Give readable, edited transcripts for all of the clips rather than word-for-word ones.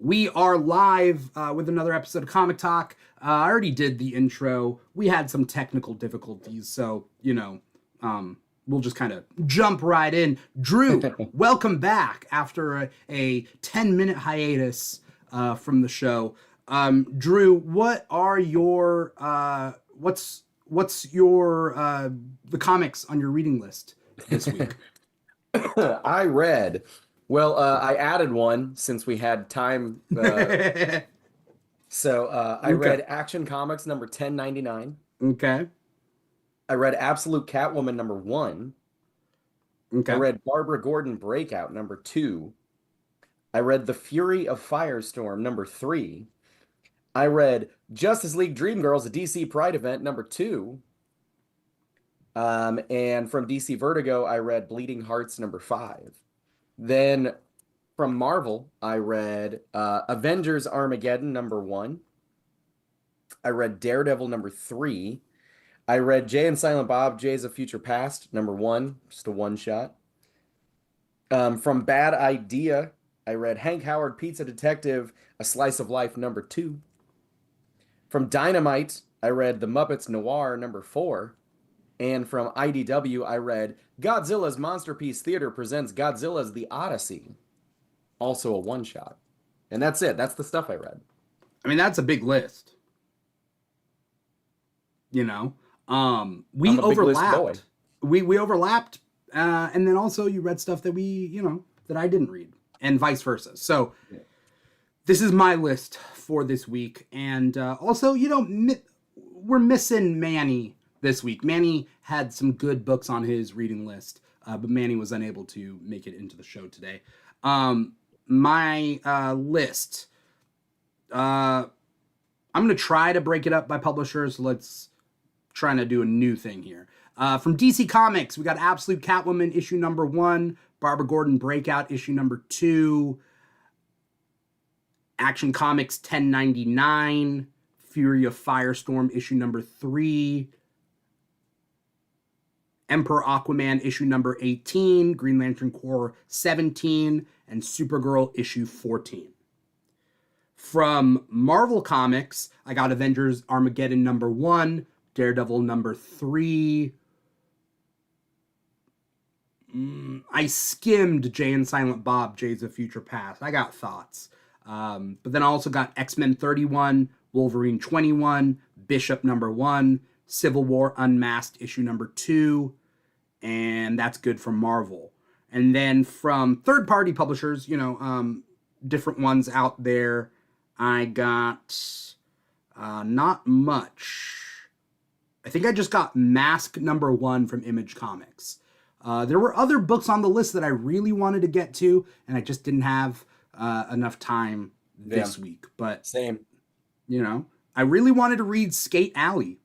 We are live with another episode of Comic Talk. I already did the intro. We had some technical difficulties, so, we'll just kind of jump right in. Drew, welcome back after a 10-minute hiatus from the show. Drew, what are your, what's your, the comics on your reading list this week? I added one since we had time. I Okay. read Action Comics number 1099. Okay. I read Absolute Catwoman number 1. I Okay. read Barbara Gordon Breakout number 2. I read The Fury of Firestorm number 3. I read Justice League Dreamgirls, a DC Pride event number 2. And from DC Vertigo, I read Bleeding Hearts number 5. Then from Marvel, I read Avengers Armageddon number 1. I read Daredevil number 3. I read Jay and Silent Bob, Jay's of Future Past number 1, just a one shot. From Bad Idea, I read Hank Howard, Pizza Detective, A Slice of Life number 2. From Dynamite, I read The Muppets Noir number 4. And from IDW, I read Godzilla's Monsterpiece Theater presents Godzilla's The Odyssey. Also a one-shot. And that's it. That's the stuff I read. I mean, that's a big list. We I'm a big list overlapped. boy. We overlapped, and then also you read stuff that that I didn't read, and vice versa. So this is my list for this week, and also we're missing Manny this week. Manny had some good books on his reading list, but Manny was unable to make it into the show today. My list, I'm going to try to break it up by publishers. Let's try to do a new thing here. From DC Comics, we got Absolute Catwoman issue number 1, Barbara Gordon Breakout issue number 2, Action Comics 1099, Fury of Firestorm issue number 3, Emperor Aquaman issue number 18, Green Lantern Corps 17, and Supergirl issue 14. From Marvel Comics, I got Avengers Armageddon number 1, Daredevil number 3. I skimmed Jay and Silent Bob, Jay's of Future Past. I got thoughts. But then I also got X-Men 31, Wolverine 21, Bishop number 1, Civil War Unmasked issue number 2, and that's good from Marvel. And then from third-party publishers, different ones out there, I got not much. I think I just got Mask number 1 from Image Comics. There were other books on the list that I really wanted to get to, and I just didn't have enough time this week. But same. I really wanted to read Skate Alley.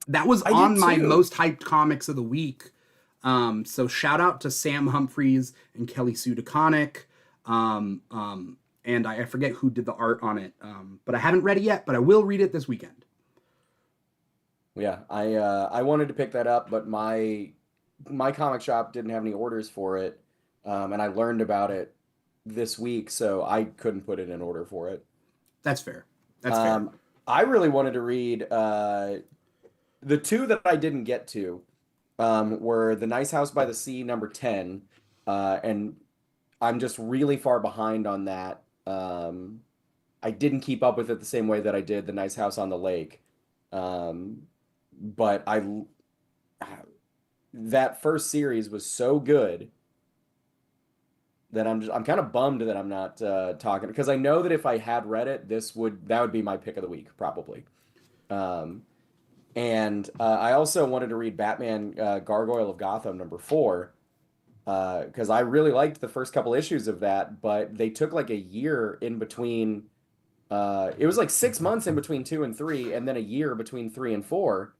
That was on my most hyped comics of the week. So shout out to Sam Humphries and Kelly Sue DeConnick. And I forget who did the art on it. But I haven't read it yet, but I will read it this weekend. Yeah, I wanted to pick that up, but my comic shop didn't have any orders for it. And I learned about it this week, so I couldn't put it in order for it. That's fair. That's fair. I really wanted to read the two that I didn't get to were The Nice House by the Sea number 10, and I'm just really far behind on that. I didn't keep up with it the same way that I did The Nice House on the Lake. But that first series was so good that I'm kind of bummed that I'm not talking, because I know that if I had read it, that would be my pick of the week probably. And I also wanted to read Batman Gargoyle of Gotham number 4, because I really liked the first couple issues of that, but they took like a year in between. It was like 6 months in between 2 and 3, and then a year between 3 and 4.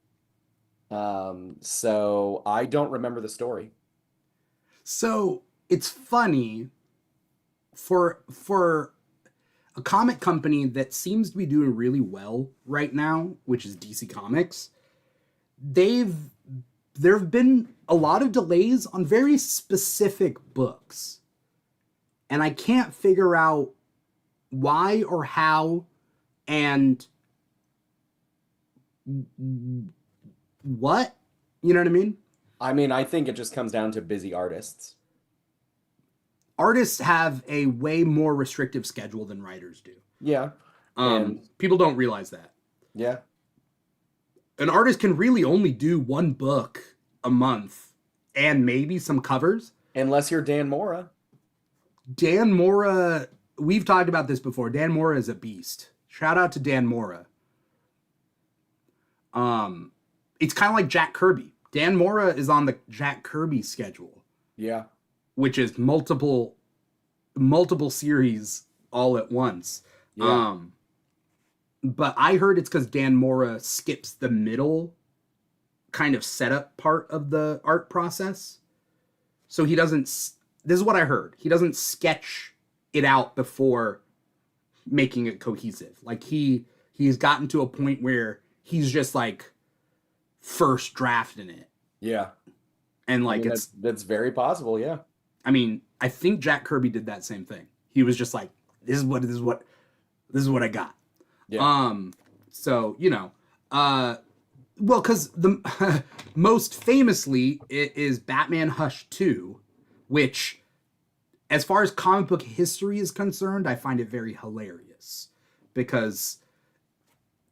So I don't remember the story. So it's funny for a comic company that seems to be doing really well right now, which is DC Comics. There have been a lot of delays on very specific books, and I can't figure out why or how and what? You know what I mean? I mean, I think it just comes down to busy artists. Artists have a way more restrictive schedule than writers do. Yeah. And People don't realize that. yeah. An artist can really only do one book a month and maybe some covers. Unless you're Dan Mora. Dan Mora, we've talked about this before. Dan Mora is a beast. Shout out to Dan Mora. It's kind of like Jack Kirby. Dan Mora is on the Jack Kirby schedule. Yeah. Which is multiple series all at once. Yeah. But I heard it's because Dan Mora skips the middle kind of setup part of the art process. So he doesn't, this is what I heard. He doesn't sketch it out before making it cohesive. Like he's gotten to a point where he's just like first drafting it. Yeah. And like that's very possible, yeah. I mean, I think Jack Kirby did that same thing. He was just like, this is what I got. Yeah. So, you know, well, because the most famously it is Batman Hush 2, which, as far as comic book history is concerned, I find it very hilarious because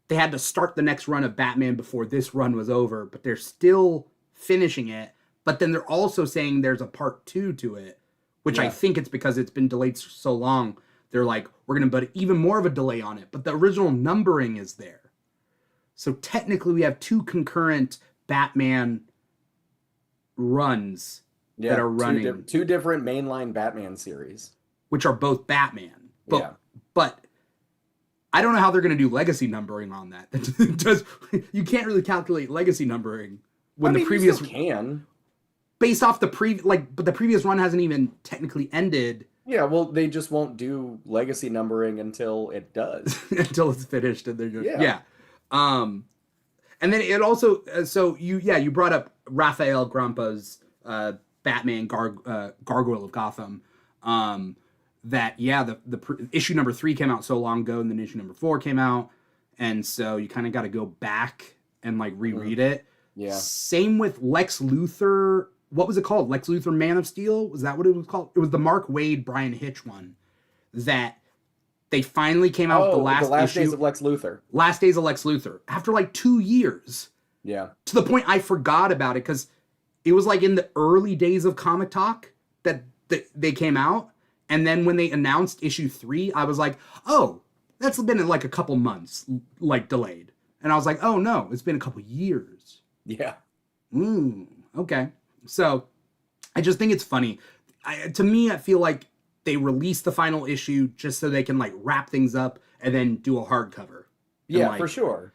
they had to start the next run of Batman before this run was over, but they're still finishing it. But then they're also saying there's a part 2 to it, which I think it's because it's been delayed so long. They're like, we're going to put even more of a delay on it. But the original numbering is there. So technically we have 2 concurrent Batman runs that are running. Two different mainline Batman series. Which are both Batman. But I don't know how they're going to do legacy numbering on that. You can't really calculate legacy numbering when the previous... You still can. Based off but the previous run hasn't even technically ended. Yeah, well, they just won't do legacy numbering until it does. Until it's finished, and they're just, yeah. And then it also, so you brought up Raphael Grampa's Batman Gargoyle of Gotham. The issue number 3 came out so long ago, and then issue number 4 came out, and so you kind of got to go back and like reread it. Yeah. Same with Lex Luthor. What was it called? Lex Luthor Man of Steel? Was that what it was called? It was the Mark Waid, Brian Hitch one that they finally came out with the last issue. Days of Lex Luthor. Last Days of Lex Luthor. After like 2 years. Yeah. To the point I forgot about it because it was like in the early days of Comic Talk that they came out. And then when they announced issue 3, I was like, oh, that's been like a couple months like delayed. And I was like, oh no, it's been a couple years. Yeah. Okay. So I just think it's funny. To me, I feel like they release the final issue just so they can like wrap things up and then do a hardcover. Yeah, for sure.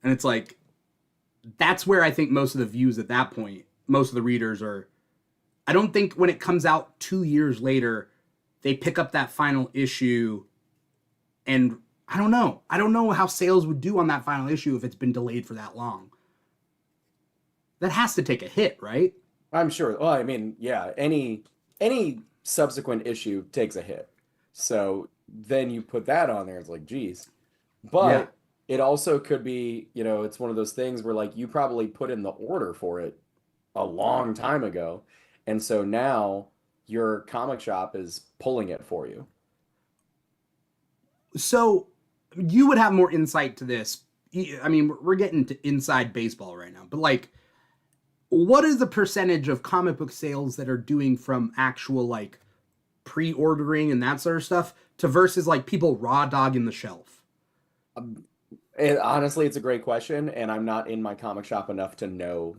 And it's like, that's where I think most of the views at that point, most of the readers are, I don't think when it comes out 2 years later, they pick up that final issue and I don't know. I don't know how sales would do on that final issue if it's been delayed for that long. That has to take a hit, right? I'm sure. Well, I mean, yeah, any subsequent issue takes a hit. So then you put that on there, it's like, geez. But it also could be, you know, it's one of those things where like you probably put in the order for it a long time ago. And so now your comic shop is pulling it for you. So you would have more insight to this. I mean, we're getting to inside baseball right now, but like, what is the percentage of comic book sales that are doing from actual like pre-ordering and that sort of stuff to versus like people raw dogging the shelf? Honestly, it's a great question, and I'm not in my comic shop enough to know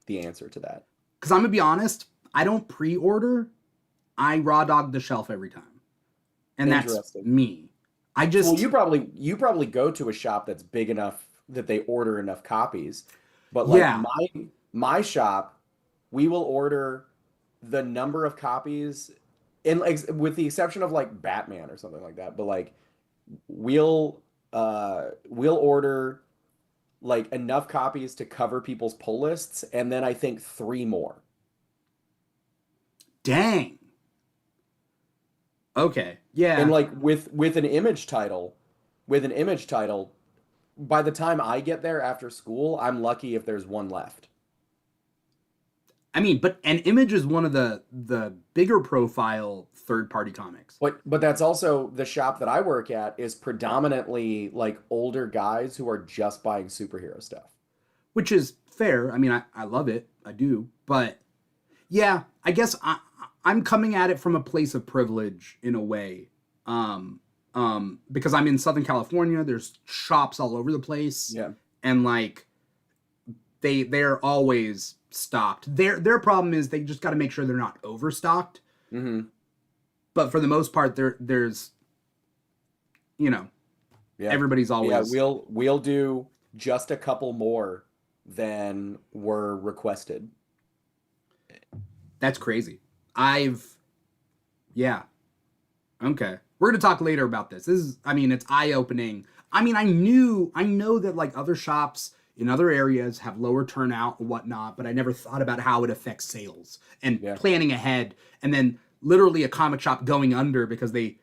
the answer to that. Because I'm gonna be honest, I don't pre-order. I raw dog the shelf every time, and that's me. Well, you probably go to a shop that's big enough that they order enough copies, but like my shop, we will order the number of copies, in like with the exception of like Batman or something like that. But like we'll order like enough copies to cover people's pull lists, and then I think 3 more. Dang. Okay. And Yeah. like with an image title, by the time I get there after school, I'm lucky if there's one left. I mean, but an Image is one of the bigger profile third party comics, But that's also the shop that I work at is predominantly like older guys who are just buying superhero stuff. which is fair. I mean, I love it. I do. But yeah, I guess I'm coming at it from a place of privilege in a way. Because I'm in Southern California, there's shops all over the place, Yeah. and like they're always stocked. Their problem is they just got to make sure they're not overstocked. Mm-hmm. But for the most part, there's you know Yeah. everybody's Yeah, always. we'll do just a couple more than were requested. That's crazy. I've yeah. Okay. We're gonna talk later about this. This is, I mean, it's eye opening. I mean, I know that like other shops in other areas have lower turnout and whatnot, but I never thought about how it affects sales and Yeah. planning ahead. And then literally a comic shop going under because they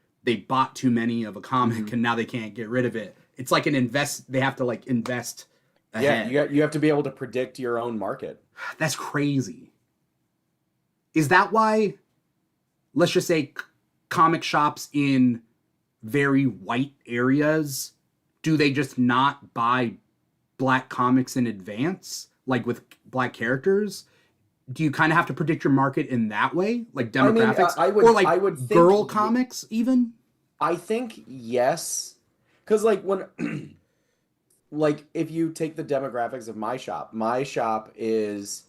bought too many of a comic Mhm. and now they can't get rid of it. It's like an invest. They have to like invest Yeah, ahead. you have to be able to predict your own market. That's crazy. Is that why? Let's just say comic shops in very white areas, do they just not buy black comics in advance, like with black characters? Do you kind of have to predict your market in that way, like I mean, demographics, or like I would think girl comics even? I think yes. Because like when like if you take the demographics of my shop is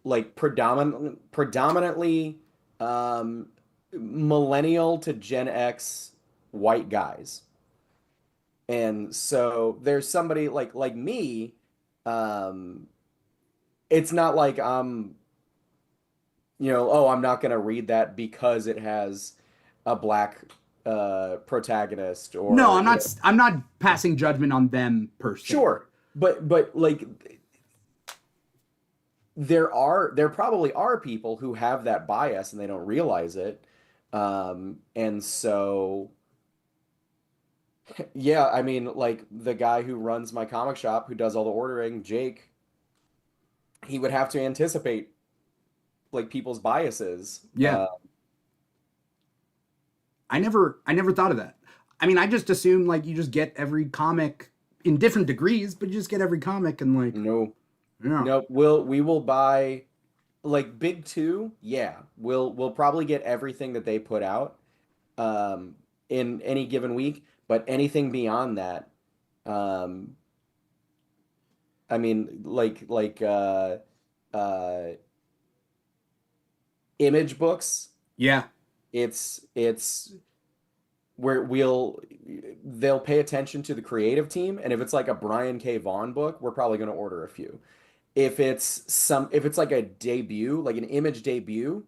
like predominantly um millennial to Gen X white guys. And so there's somebody like me, um it's not like oh, I'm not gonna read that because it has a black protagrapist No, or I'm not passing judgment on them per se. sure. But like there probably are people who have that bias and they don't realize it. And so yeah, I mean like the guy who runs my comic shop who does all the ordering, Jake, he would have to anticipate like people's biases. Yeah, I never thought of that. I mean, I just assumed like you just get every comic in different degrees, but you just get every comic and like, No, yeah. no, we will buy like big two, yeah. We'll probably get everything that they put out in any given week, but anything beyond that, um I mean uh image books, Yeah. it's where they'll pay attention to the creative team, and if it's like a Brian K. Vaughan book, we're probably going to order a few. If it's like a debut, like an image debut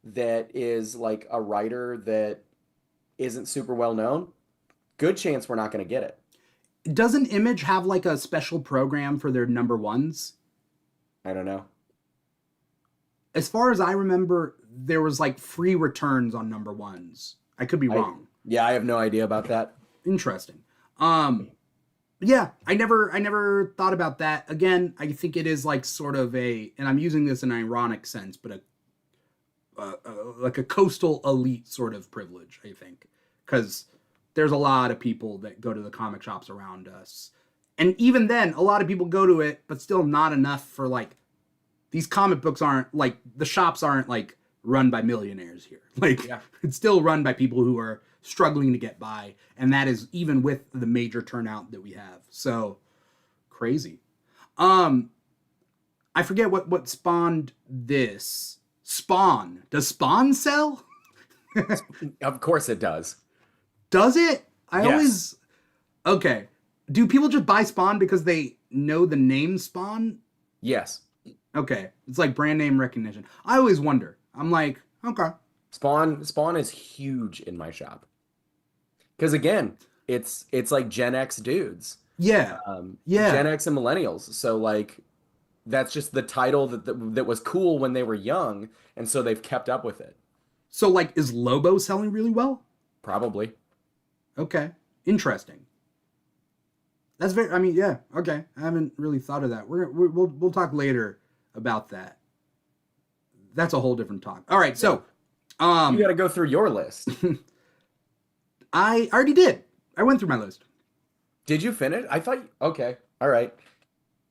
that is like a writer that isn't super well known, good chance we're not going to get it. Doesn't Image have like a special program for their number ones? I don't know. As far as I remember, there was like free returns on number ones. I could be I wrong. Yeah, I have no idea about that. Interesting. Yeah, I never thought about that. Again, I think it is like sort of a, and I'm using this in an ironic sense, but like a coastal elite sort of privilege, I think, because there's a lot of people that go to the comic shops around us, and even then, a lot of people go to it, but still not enough for like these comic books aren't like the shops aren't like run by millionaires here. Like Yeah. it's still run by people who are struggling to get by, and that is even with the major turnout that we have. So crazy. Um, I forget what spawned this. Spawn. Does Spawn sell? Of course it does. Does it? I Yes. always okay. Do people just buy Spawn because they know the name Spawn? Yes. Okay, it's like brand name recognition. I always wonder. I'm like, okay, Spawn is huge in my shop. Because again, it's like Gen X dudes. yeah, yeah. Gen X and millennials. So like that's just the title that was cool when they were young, and so they've kept up with it. So like, is Lobo selling really well? Probably. Okay, interesting. That's very. I mean, yeah. Okay, I haven't really thought of that. We'll talk later about that. That's a whole different talk. All right, Yeah. so You got um, to go through your list. I already did. I went through my list. Did you finish? I thought, okay. All right.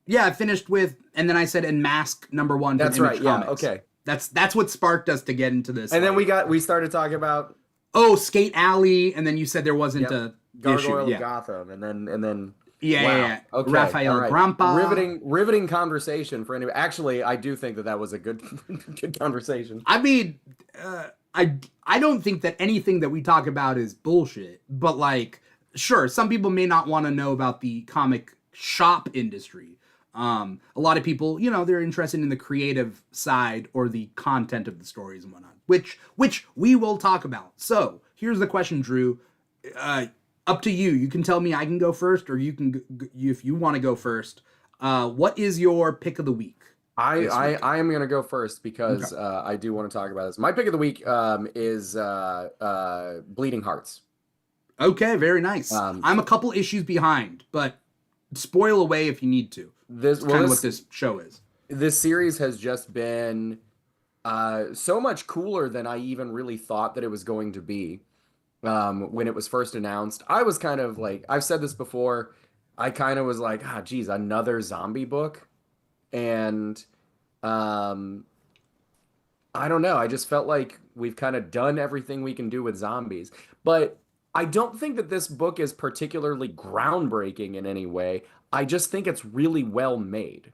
Yeah, I finished with, and then I said, "And Mask #1 from That's Image right. Yeah. Comics." Okay. That's what sparked us to get into this. And then Like, we started talking about, oh, Skate Alley, and then you said there wasn't yep, a issue. Gargoyle of Yeah, Gotham. And then, yeah, yeah. wow. Yeah. Okay. All Raphael right. Grampa. Riveting conversation for any. Actually, I do think that was a good, good conversation. I mean, I don't think that anything that we talk about is bullshit, but like, sure, some people may not want to know about the comic shop industry. A lot of people, they're interested in the creative side or the content of the stories and whatnot, which we will talk about. So here's the question, Drew. Up to you. You can tell me I can go first, or you can, if you want to go first. What is your pick of the week this week? I am gonna go first Okay. because I do want to talk about this. My pick of the week is Bleeding Hearts. Okay, very nice. Um, I'm a couple issues behind, but spoil away if you need to. this It's well kind of what this this show is. this series has just been so much cooler than I even really thought that it was going to be. When it was first announced, I was kind of like, I've said this before, I kind of was like, ah, geez, another zombie book. And um, I don't know. I just felt like we've kind of done everything we can do with zombies. But I don't think that this book is particularly groundbreaking in any way. I just think it's really well made.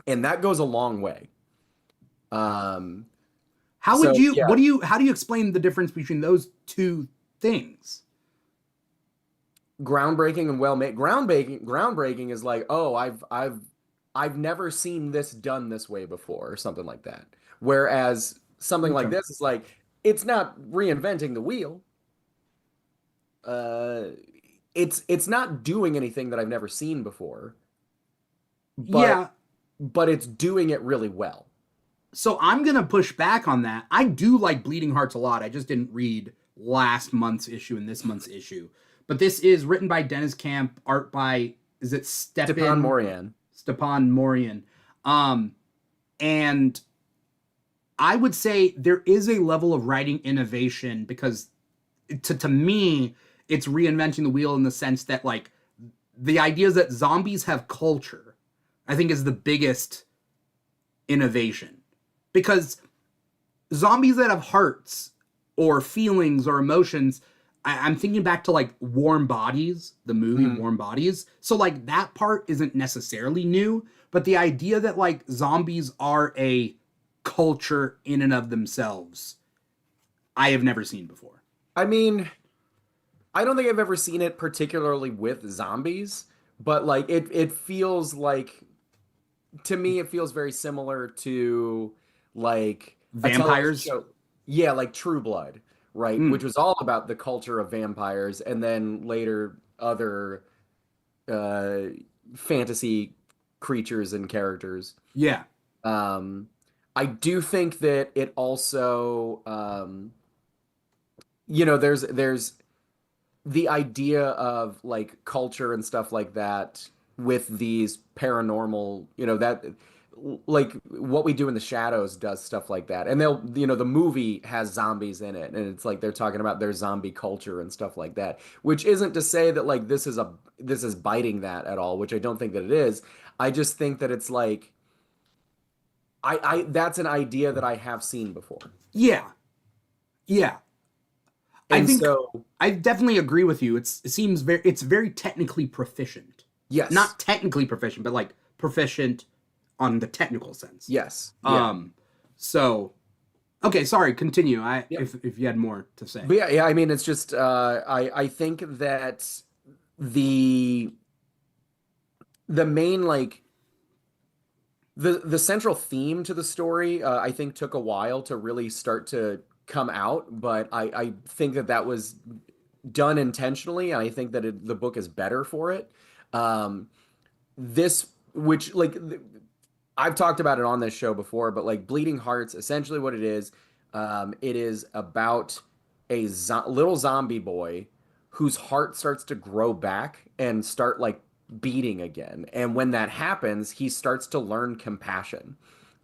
And that goes a long way. Um, so yeah, How do you explain the difference between those two things? groundbreaking and well made. Groundbreaking is like, oh, I've never seen this done this way before, or something like that. Whereas something like Okay. this is like, it's not reinventing the wheel. Uh, it's not doing anything that I've never seen before, but Yeah, it's doing it really well. so I'm going to push back on that. I do like Bleeding Hearts a lot. I just didn't read last month's issue and this month's issue. But this is written by Dennis Camp, art by, is it Stepan Morian. Stepan Morian. Um and I would say there is a level of writing innovation because to me it's reinventing the wheel in the sense that like the ideas that zombies have culture I think is the biggest innovation because zombies that have hearts or feelings or emotions I'm thinking back to like Warm Bodies, the movie Mhm. Warm Bodies. So like that part isn't necessarily new, but the idea that like zombies are a culture in and of themselves, I have never seen before. I mean, I don't think I've ever seen it particularly with zombies, but like it feels like, to me it feels very similar to like a television Vampires. show. Yeah, like True Blood, right? Mm, Which was all about the culture of vampires, and then later other uh fantasy creatures and characters. yeah. Um I do think that it also there's the idea of like culture and stuff like that with these paranormal, that like what we do in the shadows does stuff like that. And the movie has zombies in it, and it's like they're talking about their zombie culture and stuff like that, which isn't to say that like this is biting that at all, which I don't think that it is. I just think that it's like I that's an idea that I have seen before. Yeah. Yeah. I And think so, I definitely agree with you. It's very technically proficient. yes. Not technically proficient, but like proficient on the technical sense. Yes. Yeah. Um so okay, sorry, continue. I Yep. if you had more to say. But yeah, I mean, it's just I think that the the main like the central theme to the story, I think took a while to really start to come out, but I think that that was done intentionally, and I think that the book is better for it. Um, this, which like I've talked about it on this show before, but like Bleeding Hearts, essentially what it is, It is about a little zombie boy whose heart starts to grow back and start like beating again. And when that happens, he starts to learn compassion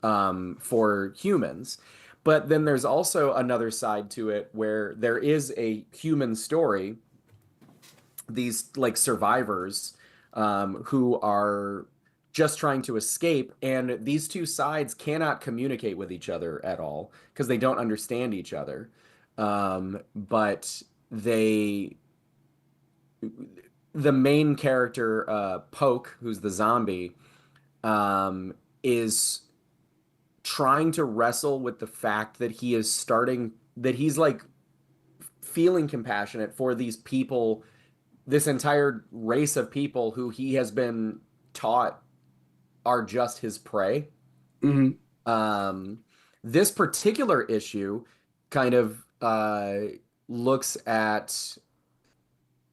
for humans. But then there's also another side to it where there is a human story, these like survivors who are just trying to escape, and these two sides cannot communicate with each other at all because they don't understand each other. But they, the main character, Poke, who's the zombie, is trying to wrestle with the fact that he's like feeling compassionate for these people, this entire race of people who he has been taught are just his prey. Hmm. Um, this particular issue kind of looks at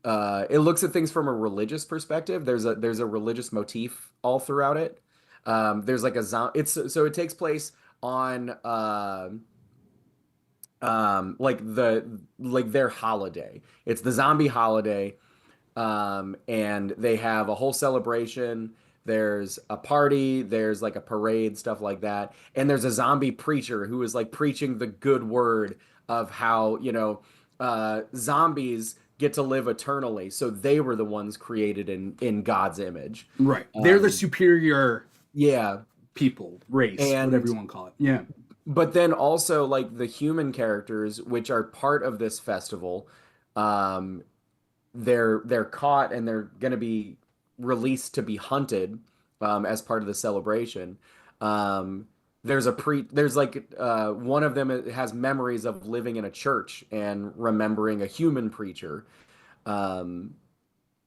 it looks at things from a religious perspective. There's a religious motif all throughout it. There's like a it's so it takes place on like their holiday. It's the zombie holiday, and they have a whole celebration. There's a party, there's like a parade, stuff like that. And there's a zombie preacher who is like preaching the good word of how, zombies get to live eternally. So they were the ones created in God's image. Right. They're the Um, superior yeah. people, race, whatever And you want to call it. Yeah. but then also like the human characters, which are part of this festival, um, they're caught and they're going to be released to be hunted as part of the celebration. Um, there's like one of them has memories of living in a church and remembering a human preacher. Um,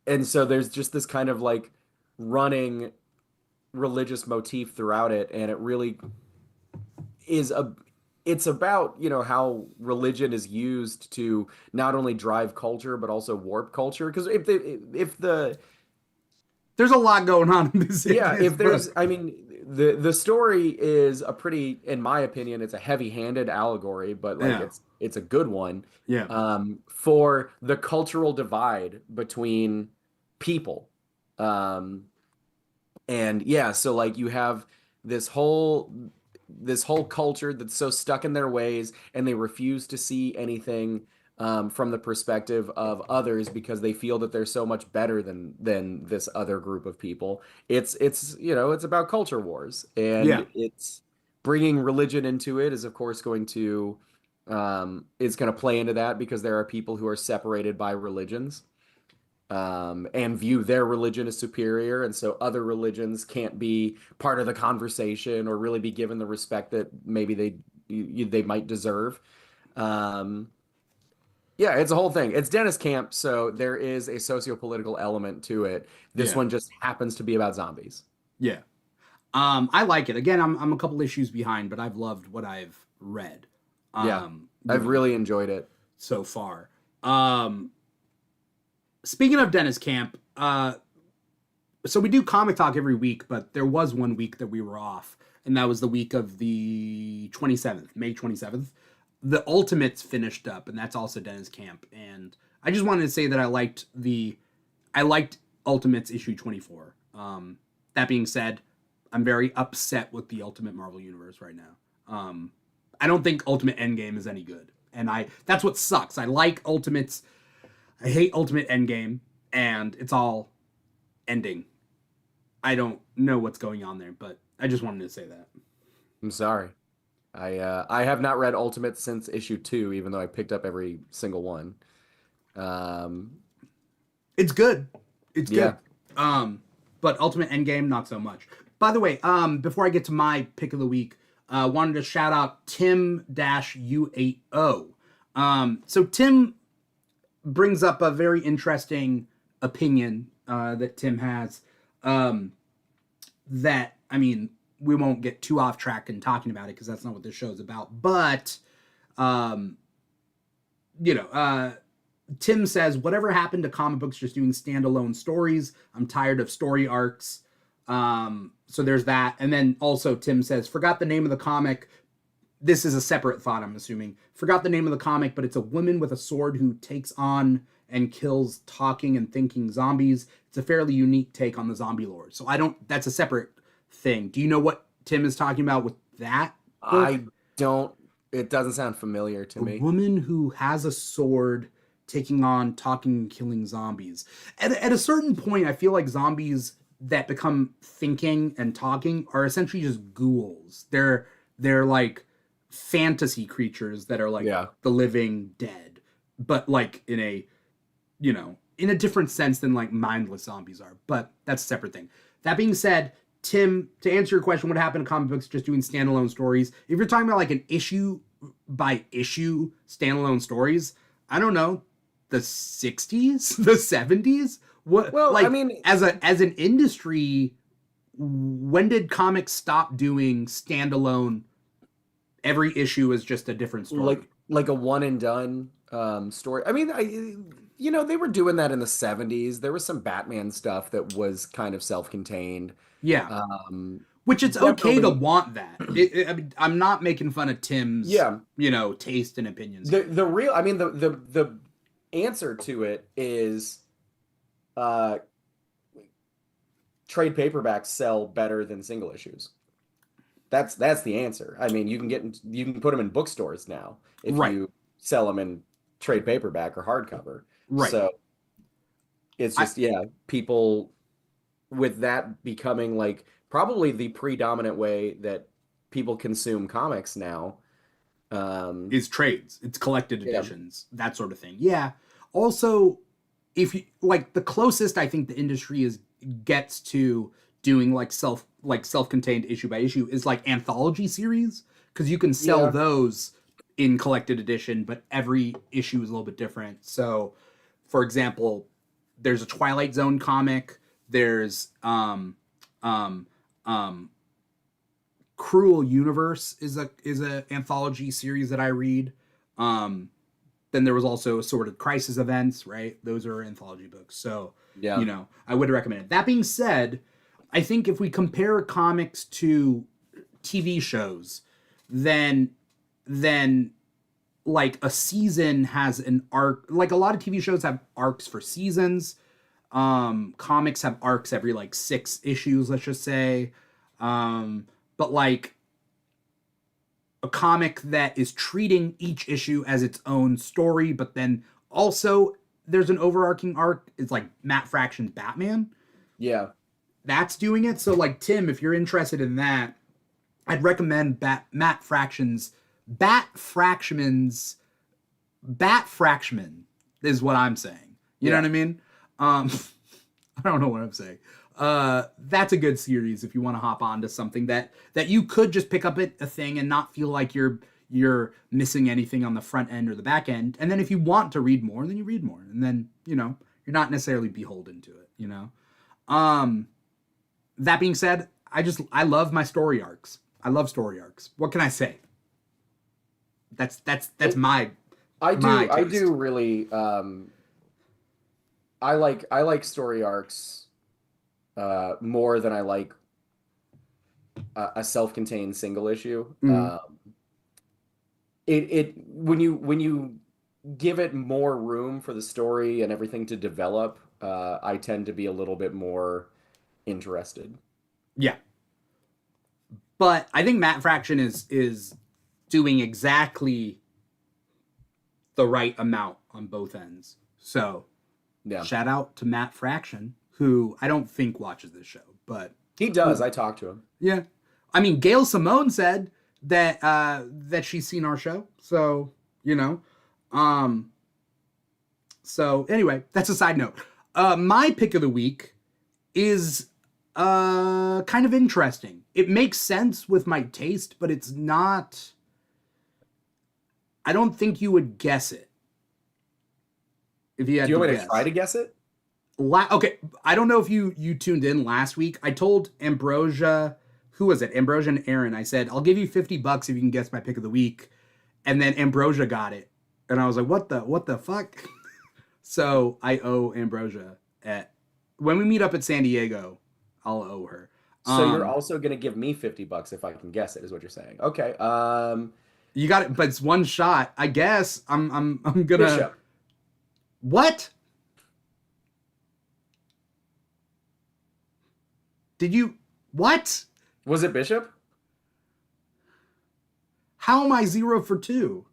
and so there's just this kind of like running religious motif throughout it, and it really is a it's about, how religion is used to not only drive culture but also warp culture. Because if the There's a lot going on in this, in yeah, this if there's, book. I mean, the story is a pretty, in my opinion, it's a heavy-handed allegory, but like Yeah. it's a good one, Yeah. for the cultural divide between people. Um, and yeah, so like you have this whole this whole culture that's so stuck in their ways, and they refuse to see anything from the perspective of others because they feel that they're so much better than this other group of people. It's about culture wars, Yeah. and it's bringing religion into it is of course going to it's going to play into that because there are people who are separated by religions, and view their religion as superior, and so other religions can't be part of the conversation or really be given the respect that maybe they might deserve. Um, yeah, it's a whole thing. It's Dennis Camp, so there is a socio-political element to it. This Yeah. one just happens to be about zombies. Yeah. I like it. Again, I'm a couple issues behind, but I've loved what I've read. Yeah, You I've know, really enjoyed it. so far. Speaking of Dennis Camp, so we do comic talk every week, but there was one week that we were off, and that was the week of the 27th, May 27th. The Ultimates finished up, and that's also Dennis Camp. And I just wanted to say that I liked Ultimates issue 24. That being said, I'm very upset with the Ultimate Marvel Universe right now. I don't think Ultimate Endgame is any good, and that's what sucks. I like Ultimates. I hate Ultimate Endgame, and it's all ending. I don't know what's going on there, but I just wanted to say that. I'm sorry. I have not read Ultimate since issue 2, even though I picked up every single one. Um, It's good. It's yeah. good. But Ultimate Endgame, not so much. By the way, before I get to my pick of the week, wanted to shout out Tim-U80. So Tim brings up a very interesting opinion that Tim has. That, I mean, we won't get too off track in talking about it because that's not what this show is about. But, um, Tim says, whatever happened to comic books just doing standalone stories? I'm tired of story arcs. So there's that. And then also Tim says, forgot the name of the comic, this is a separate thought, I'm assuming. Forgot the name of the comic, but it's a woman with a sword who takes on and kills talking and thinking zombies. It's a fairly unique take on the zombie lore. So that's a separate thing. Do you know what Tim is talking about with that book? I don't. It doesn't sound familiar to A me. woman who has a sword taking on talking and killing zombies. At a certain point, I feel like zombies that become thinking and talking are essentially just ghouls. They're like fantasy creatures that are like Yeah. the living dead, but like in a different sense than like mindless zombies are. But that's a separate thing. That being said, Tim, to answer your question, what happened to comic books just doing standalone stories? If you're talking about like an issue by issue standalone stories, I don't know, the 60s, the 70s? What Well, like I mean, as an industry, when did comics stop doing standalone, every issue is just a different story? like a one and done story. I mean, they were doing that in the 70s. There was some Batman stuff that was kind of self-contained. Yeah. Um, Which it's okay to definitely, want that. I mean, I'm not making fun of Tim's, yeah. taste and opinions. The real, I mean, the answer to it is uh trade paperbacks sell better than single issues. That's the answer. I mean, you can put them in bookstores now if Right. you sell them in trade paperback or hardcover. Right. So it's I, just, yeah, people with that becoming like probably the predominant way that people consume comics now. is trades. It's collected Yeah, editions, that sort of thing. Yeah. Also, if you like the closest I think the industry is gets to doing like self-contained issue by issue is like anthology series, because you can sell yeah, those in collected edition, but every issue is a little bit different. So, for example, there's a Twilight Zone comic. There's um um Cruel Universe is a anthology series that I read. Um, then there was also Assorted Crisis Events, right? Those are anthology books. So, yeah, I would recommend it. That being said, I think if we compare comics to TV shows, then then like a season has an arc. Like a lot of TV shows have arcs for seasons. Comics have arcs every like 6 issues, let's just say. But like a comic that is treating each issue as its own story, but then also there's an overarching arc. It's like Matt Fraction's Batman. yeah. That's doing it. So like Tim, if you're interested in that, I'd recommend Matt Fraction's Bat Fractionman is what I'm saying. You know Yeah. what I mean? Um, I don't know what I'm saying. That's a good series if you want to hop on to something that you could just pick up a thing and not feel like you're missing anything on the front end or the back end. And then if you want to read more, then you read more. And then, you're not necessarily beholden to it. That being said, I love my story arcs. I love story arcs. What can I say? That's It, my I taste. do really I like story arcs more than I like a self-contained single issue. Mm, It when you give it more room for the story and everything to develop, I tend to be a little bit more interested. yeah. But I think Matt Fraction is doing exactly the right amount on both ends. So Yeah. shout out to Matt Fraction, who I don't think watches this show, but He does. I talked to him. yeah. I mean, Gail Simone said that she's seen our show, so Um, so anyway, that's a side note. My pick of the week is kind of interesting. It makes sense with my taste, but it's not. I don't think you would guess it if you Do had you to want me to guess. try to guess it? Okay, I don't know if you tuned in last week. I told Ambrosia, who was it? Ambrosia and Aaron. I said I'll give you $50 if you can guess my pick of the week, and then Ambrosia got it, and I was like, what the fuck? So I owe Ambrosia at when we meet up at San Diego. I'll owe her. So you're also going to give me $50 if I can guess it, is what you're saying. Okay. You got it, but it's one shot. I guess I'm gonna. Bishop. What? Did you? What? Was it Bishop? How am I 0 for 2?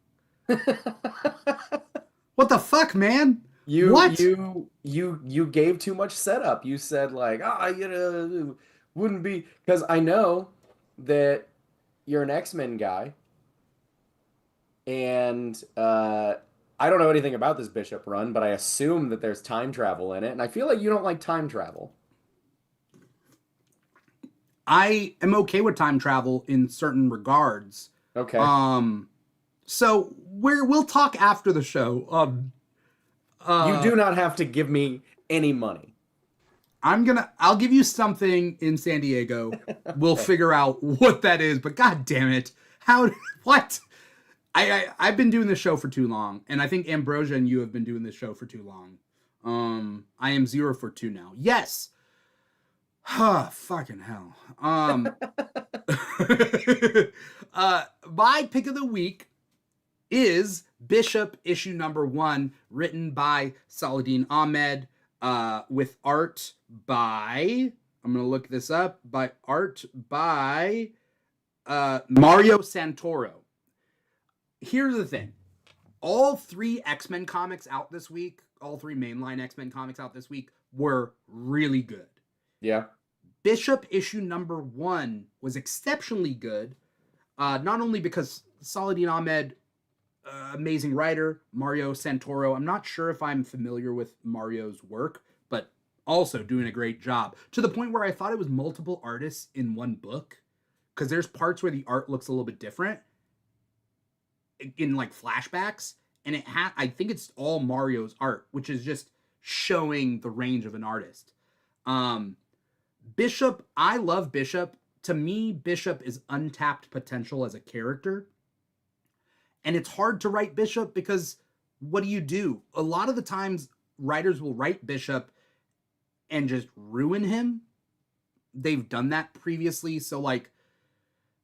What the fuck, man? You What? you you gave too much setup. You said like, wouldn't be because I know that you're an X-Men guy, and I don't know anything about this Bishop run, but I assume that there's time travel in it, and I feel like you don't like time travel. I am okay with time travel in certain regards. Okay. Um, so we'll talk after the show. You Uh, do not have to give me any money. I'll give you something in San Diego. We'll Okay. figure out what that is. But god damn it, how? What? I've been doing this show for too long, and I think Ambrosia and you have been doing this show for too long. I am 0 for 2 now. Yes. Fucking hell. My pick of the week is Bishop issue number 1, written by Saladin Ahmed, with art by, I'm gonna look this up, by art by Mario Santoro. Here's the thing. All 3 X-Men comics out this week, all 3 mainline X-Men comics out this week were really good. Yeah. Bishop issue number 1 was exceptionally good, not only because Saladin Ahmed, amazing writer, Mario Santoro, I'm not sure if I'm familiar with Mario's work, but also doing a great job, to the point where I thought it was multiple artists in one book, because there's parts where the art looks a little bit different in like flashbacks, and I think it's all Mario's art, which is just showing the range of an artist. Bishop, I love Bishop. To me, Bishop is untapped potential as a character. And it's hard to write Bishop because what do? A lot of the times, writers will write Bishop and just ruin him. They've done that previously. So, like,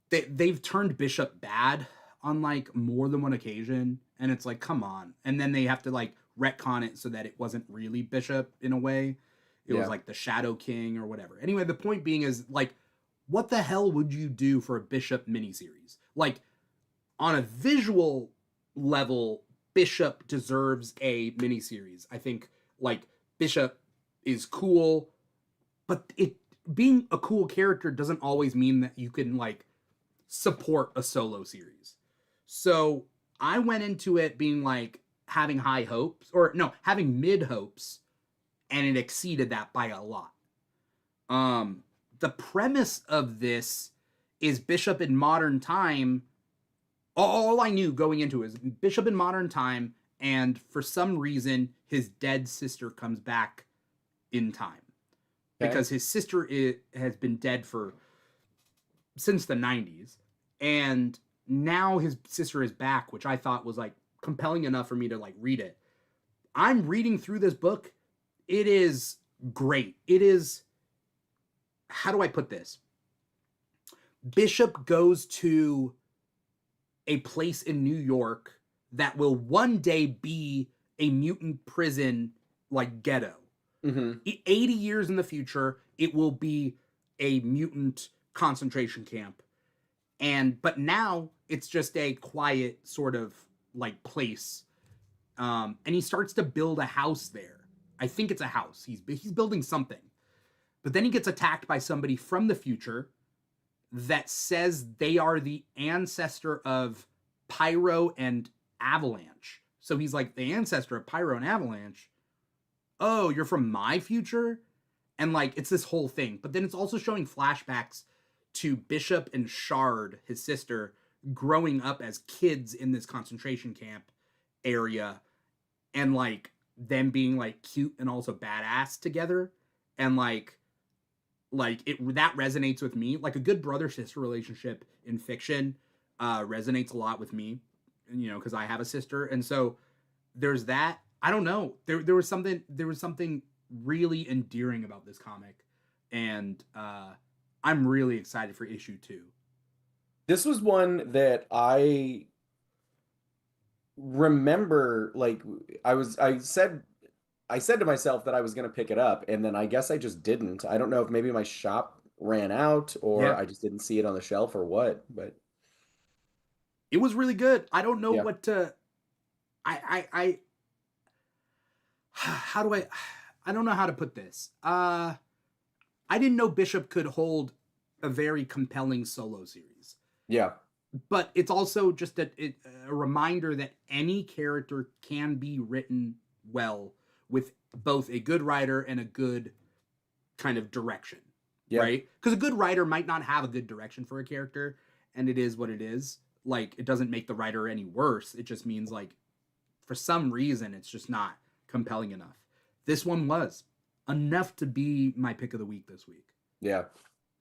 they've turned Bishop bad on, like, more than one occasion. And it's like, come on. And then they have to, like, retcon it so that it wasn't really Bishop in a way. It was like the Shadow King or whatever. Anyway, the point being is, like, what the hell would you do for a Bishop miniseries? Like, on a visual level, Bishop deserves a miniseries. I think, like, Bishop is cool, but it being a cool character doesn't always mean that you can, like, support a solo series. So I went into it being like having high hopes, or no, having mid hopes, and it exceeded that by a lot. The premise of this is Bishop in modern time. All I knew going into it is Bishop in modern time, and for some reason, his dead sister comes back in time. Okay. Because his sister has been dead since the 90s, and now his sister is back, which I thought was, like, compelling enough for me to, like, read it. I'm reading through this book. It is great. It is, how do I put this? Bishop goes to a place in New York that will one day be a mutant prison, like, ghetto. Mm-hmm. 80 years in the future, it will be a mutant concentration camp. But now it's just a quiet sort of, like, place. And he starts to build a house there. I think it's a house. He's building something. But then he gets attacked by somebody from the future that says they are the ancestor of Pyro and Avalanche. So he's like, the ancestor of Pyro and Avalanche? Oh, you're from my future? And, like, it's this whole thing. But then it's also showing flashbacks to Bishop and Shard, his sister, growing up as kids in this concentration camp area, and, like, them being, like, cute and also badass together. And, like it, that resonates with me. Like, a good brother-sister relationship in fiction resonates a lot with me, you know, because I have a sister. And so there's that. I don't know. There was something really endearing about this comic, and I'm really excited for issue 2. This was one that I remember like I said to myself that I was going to pick it up, and then I guess I just didn't. I don't know if maybe my shop ran out or Yeah, I just didn't see it on the shelf or what, but it was really good. I don't know yeah. what to. I how do I don't know how to put this. I didn't know Bishop could hold a very compelling solo series. Yeah. But it's also just a reminder that any character can be written well with both a good writer and a good kind of direction, Yeah. right? Because a good writer might not have a good direction for a character, and it is what it is. Like, it doesn't make the writer any worse. It just means, like, for some reason, it's just not compelling enough. This one was enough to be my pick of the week this week. Yeah.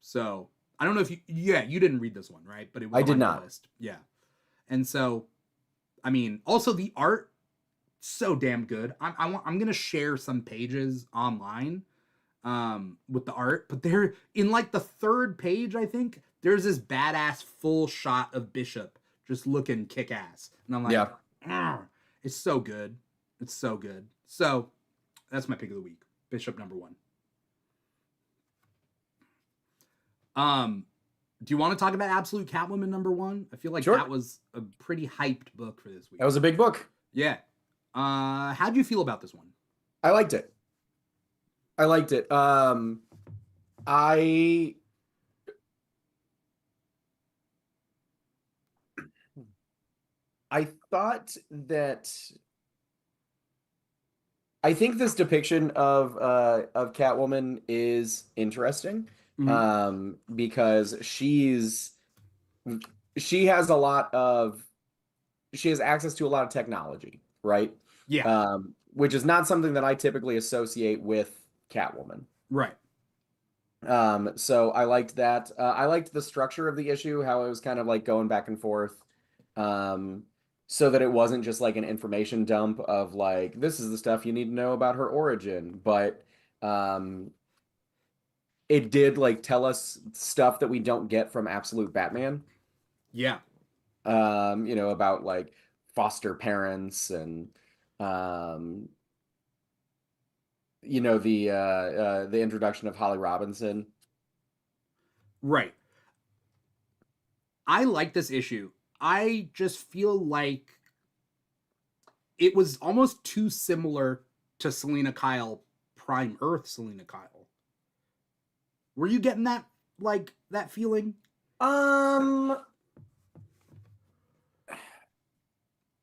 So I don't know if you didn't read this one, right? But it was I did on your not. list. Yeah. And so, I mean, also the art, so damn good. I'm gonna share some pages online with the art, but they're in like the third page, I think, there's this badass full shot of Bishop just looking kick ass. And I'm like, Yeah. it's so good. It's so good. So that's my pick of the week. Bishop number one. Um, do you want to talk about Absolute Catwoman number one? I feel like that Sure. was a pretty hyped book for this week. That was a big book. Yeah. How'd you feel about this one? I liked it. I liked it. I I thought that I think this depiction of Catwoman is interesting, Mm-hmm. because she has a lot of she has access to a lot of technology, right? Yeah. Which is not something that I typically associate with Catwoman. Right. So I liked that. I liked the structure of the issue, how it was kind of like going back and forth. Um, so that it wasn't just like an information dump of like, this is the stuff you need to know about her origin, but um, it did like tell us stuff that we don't get from Absolute Batman. Yeah. About like foster parents and um, the introduction of Holly Robinson. Right. I like this issue. I just feel like it was almost too similar to Selena Kyle Prime Earth Selena Kyle. Were you getting that feeling? Um,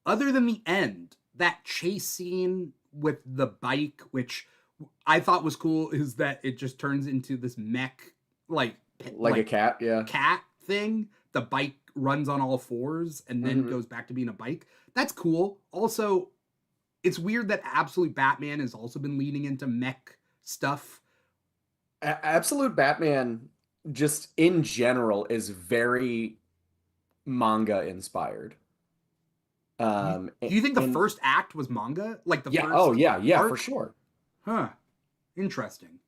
Other than the end, that chase scene with the bike, which I thought was cool, is that it just turns into this mech like like a cat, yeah. cat thing. The bike runs on all fours and then Hmm. goes back to being a bike. That's cool. Also, it's weird that Absolute Batman has also been leaning into mech stuff. Absolute Batman, just in general, is very manga inspired. Do you think the And first act was manga? Like the yeah, oh first yeah, yeah, for arc? sure. Huh. Interesting.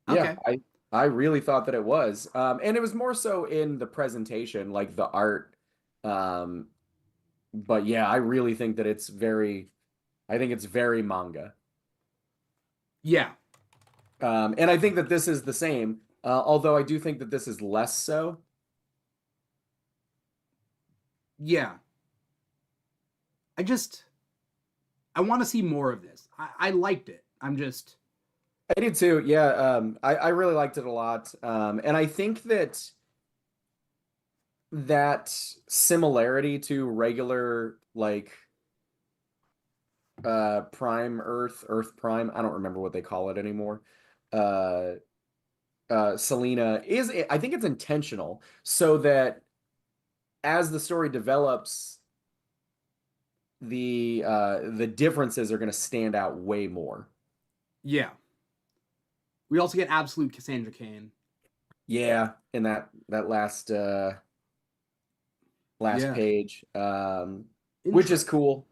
Yeah, Okay. I really thought that it was. And it was more so in the presentation, like the art. Um, but yeah, I really think that I think it's very manga. Yeah. And I think that this is the same, although I do think that this is less so. Yeah. I just I want to see more of this. I liked it. I'm just I did too. Yeah, I really liked it a lot. And I think that similarity to regular like Prime Earth Prime, I don't remember what they call it anymore. Uh Selena is I think it's intentional so that as the story develops, the differences are going to stand out way more. yeah. We also get absolute Cassandra Cain. Yeah, in that last Yeah. page, which is Interesting. cool.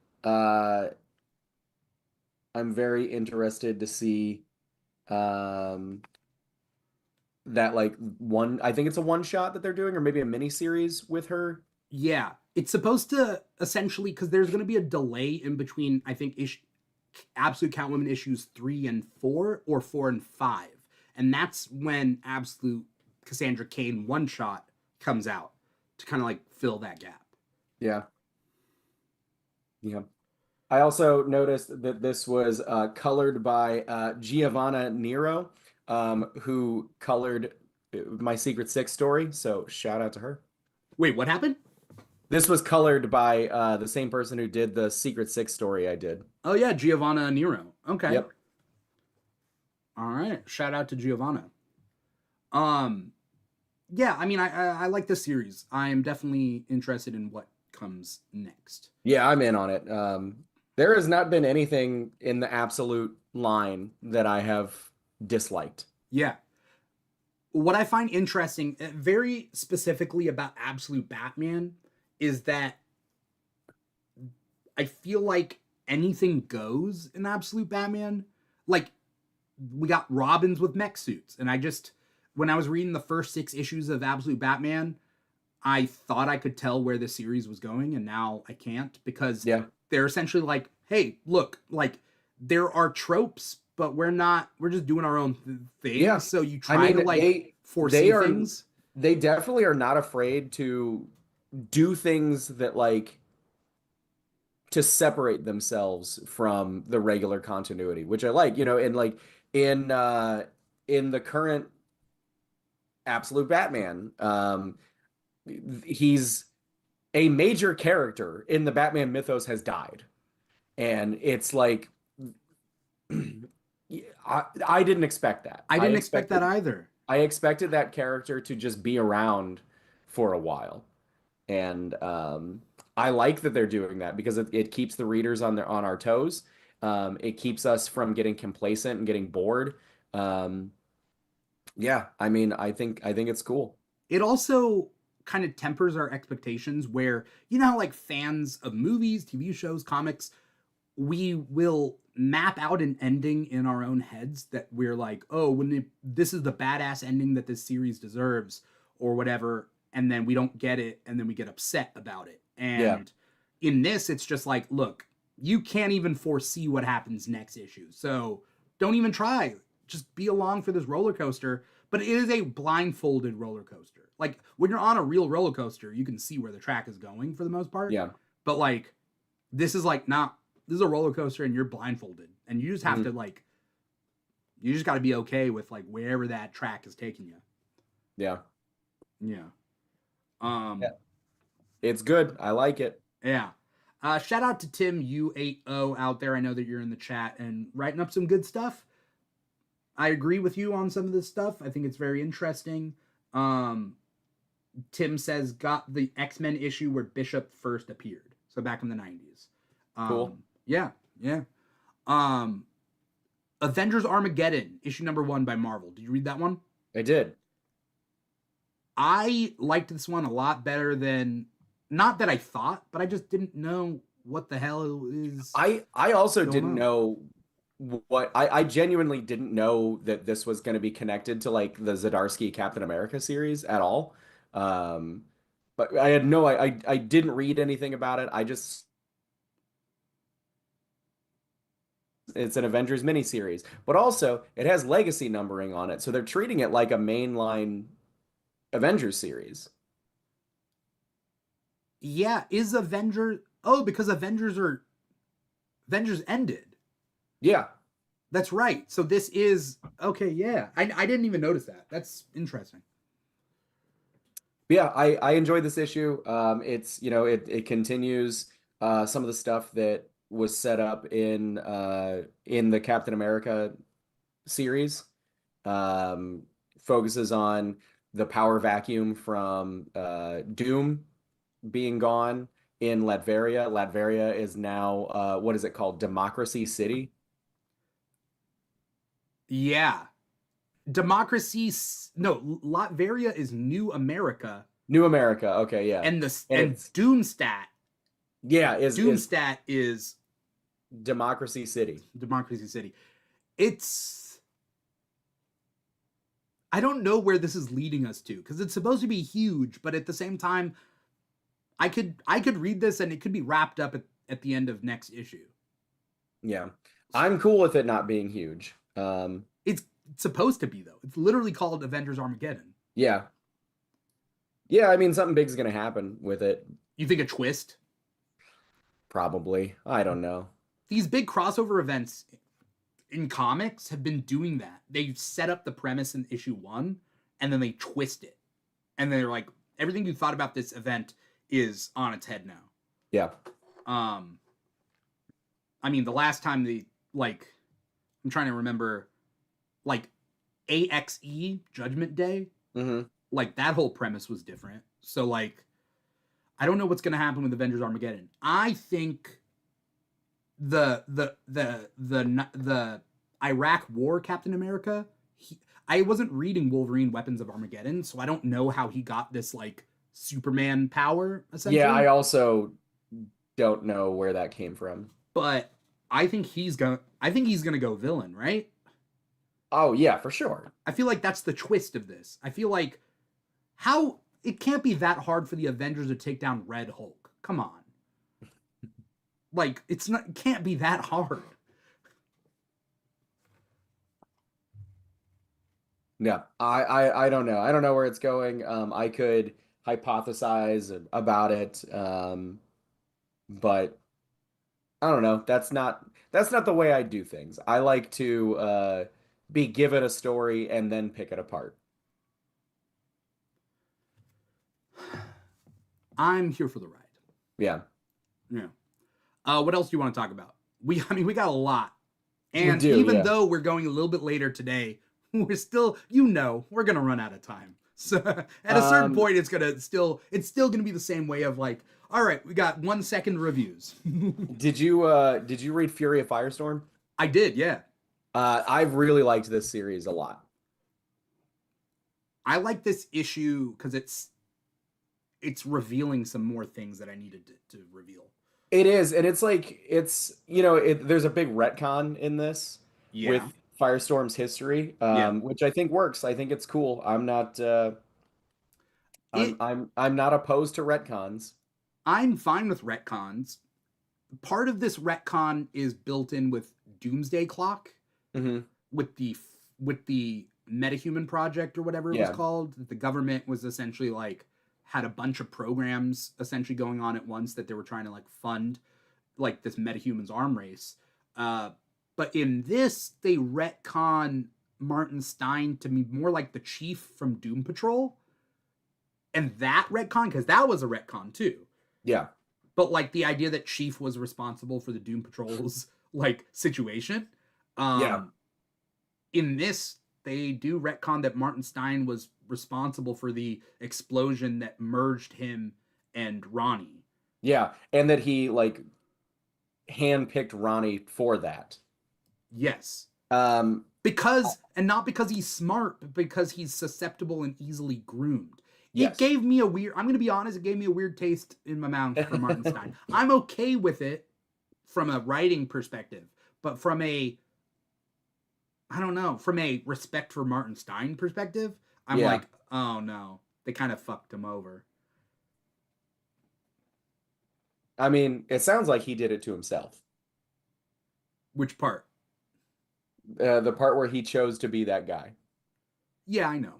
I'm very interested to see um, that like one. I think it's a one shot that they're doing, or maybe a mini series with her. Yeah. It's supposed to essentially, because there's going to be a delay in between, I think, Absolute Catwoman issues 3 and 4, or 4 and 5. And that's when Absolute Cassandra Cain one shot comes out to kind of like fill that gap. Yeah. Yeah. I also noticed that this was colored by Giovanna Nero, who colored my Secret Six story. So shout out to her. Wait, what happened? This was colored by the same person who did the Secret Six story I did. Oh yeah, Giovanna Nero. Okay. Yep. All right. Shout out to Giovanna. Yeah, I mean, I like this series. I am definitely interested in what comes next. Yeah, I'm in on it. There has not been anything in the Absolute line that I have disliked. Yeah. What I find interesting, very specifically about Absolute Batman, is that I feel like anything goes in Absolute Batman. Like, we got Robins with mech suits, and when I was reading the first 6 issues of Absolute Batman, I thought I could tell where the series was going, and now I can't, because they're essentially like, hey, look, like, there are tropes, but we're just doing our own thing. Yeah. So you try to foresee things. They definitely are not afraid to do things that like to separate themselves from the regular continuity, which I like, and like in the current Absolute Batman, he's a major character in the Batman mythos has died. And it's like I didn't expect that. I didn't expect that either. I expected that character to just be around for a while. And I like that they're doing that because it keeps the readers on our toes. It keeps us from getting complacent and getting bored. Yeah, I mean, I think it's cool. It also kind of tempers our expectations where, you know how like fans of movies, TV shows, comics, we will map out an ending in our own heads that we're like, oh, this is the badass ending that this series deserves or whatever, and then we don't get it, and then we get upset about it. And in this, it's just like, look, you can't even foresee what happens next issue, so don't even try. Just be along for this roller coaster. But it is a blindfolded roller coaster. Like, when you're on a real roller coaster, you can see where the track is going for the most part. Yeah. But like, this is like, nah, this is a roller coaster and you're blindfolded. And you just have to like, you just got to be okay with like wherever that track is taking you. Yeah. Yeah. It's good. I like it. Yeah. Shout out to Tim U80 out there. I know that you're in the chat and writing up some good stuff. I agree with you on some of this stuff. I think it's very interesting. Tim says, got the X-Men issue where Bishop first appeared. So back in the 90s. Cool. Yeah. Avengers Armageddon, issue number 1 by Marvel. Did you read that one? I did. I liked this one a lot better than, not that I thought, but I just didn't know what the hell is. I also didn't know what I genuinely didn't know that this was going to be connected to like the Zdarsky Captain America series at all. But I had I didn't read anything about it. It's an Avengers miniseries, but also it has legacy numbering on it. So they're treating it like a mainline Avengers series. Yeah, is Avengers... Oh, because Avengers ended. Yeah. That's right. So this is... Okay, yeah. I didn't even notice that. That's interesting. Yeah, I enjoyed this issue. It's, it continues some of the stuff that was set up in the Captain America series. Focuses on the power vacuum from Doom being gone in Latveria. Latveria is now what is it called? Democracy City. Yeah. Democracy... No, Latveria is New America. New America. Okay, yeah. And Doomstat. Yeah, Doomstat is Democracy City. Democracy City. It's... I don't know where this is leading us to, because it's supposed to be huge, but at the same time, I could read this and it could be wrapped up at the end of next issue. Yeah. I'm cool with it not being huge. It's supposed to be though. It's literally called Avengers Armageddon. Yeah. Yeah, I mean something big's gonna happen with it, You think a twist? probably. I don't know. These big crossover events in comics have been doing that. They set up the premise in issue 1 and then they twist it. And they're like everything you thought about this event is on its head now. Yeah. Um I mean the last time they like I'm trying to remember like AXE Judgment Day, Hmm. like that whole premise was different. So like I don't know what's going to happen with Avengers Armageddon. I think the Iraq War Captain America. I wasn't reading Wolverine Weapons of Armageddon, so I don't know how he got this like Superman power Yeah, I essentially. also don't know where that came from. But I think he's gonna go villain, right? Oh, yeah, for sure. I feel like that's the twist of this. I feel like how it can't be that hard for the Avengers to take down Red Hulk. Come on. Like it can't be that hard. Yeah, I don't know. I don't know where it's going. I could hypothesize about it, but I don't know. That's not the way I do things. I like to be given a story and then pick it apart. I'm here for the ride. Yeah, Yeah. What else do you want to talk about? I mean, we got a lot. we And do. even Yeah. though we're going a little bit later today, we're still, we're gonna run out of time. So at a certain Um, point, it's still gonna be the same way of like, all right, we got 1 second reviews. did you read Fury of Firestorm? I did, yeah. I've really liked this series a lot. I like this issue because it's revealing some more things that I needed to reveal. It is, and it's like there's a big retcon in this Yeah, with Firestorm's history, yeah. which I think works. I think it's cool. It I'm not opposed to retcons. I'm fine with retcons. Part of this retcon is built in with Doomsday Clock, Hmm. with the metahuman project or whatever it was Yeah, called. The government was essentially like had a bunch of programs essentially going on at once that they were trying to like fund like this metahumans arm race. uh but in this they retcon Martin Stein to be more like the chief from Doom Patrol, and that retcon because that was a retcon too. yeah, But like the idea that Chief was responsible for the Doom Patrol's like situation. yeah, Um, in this, they do retcon that Martin Stein was responsible for the explosion that merged him and Ronnie. yeah, and that he like handpicked Ronnie for that. Yes. Um, And not because he's smart, but because he's susceptible and easily groomed. It yes. gave me a weird, I'm going to be honest, it gave me a weird taste in my mouth for Martin Stein. I'm okay with it from a writing perspective, but I don't know, from a respect for Martin Stein perspective, I'm Yeah. like, oh no, they kind of fucked him over. I mean, it sounds like he did it to himself. Which part? The part where he chose to be that guy. Yeah, I know.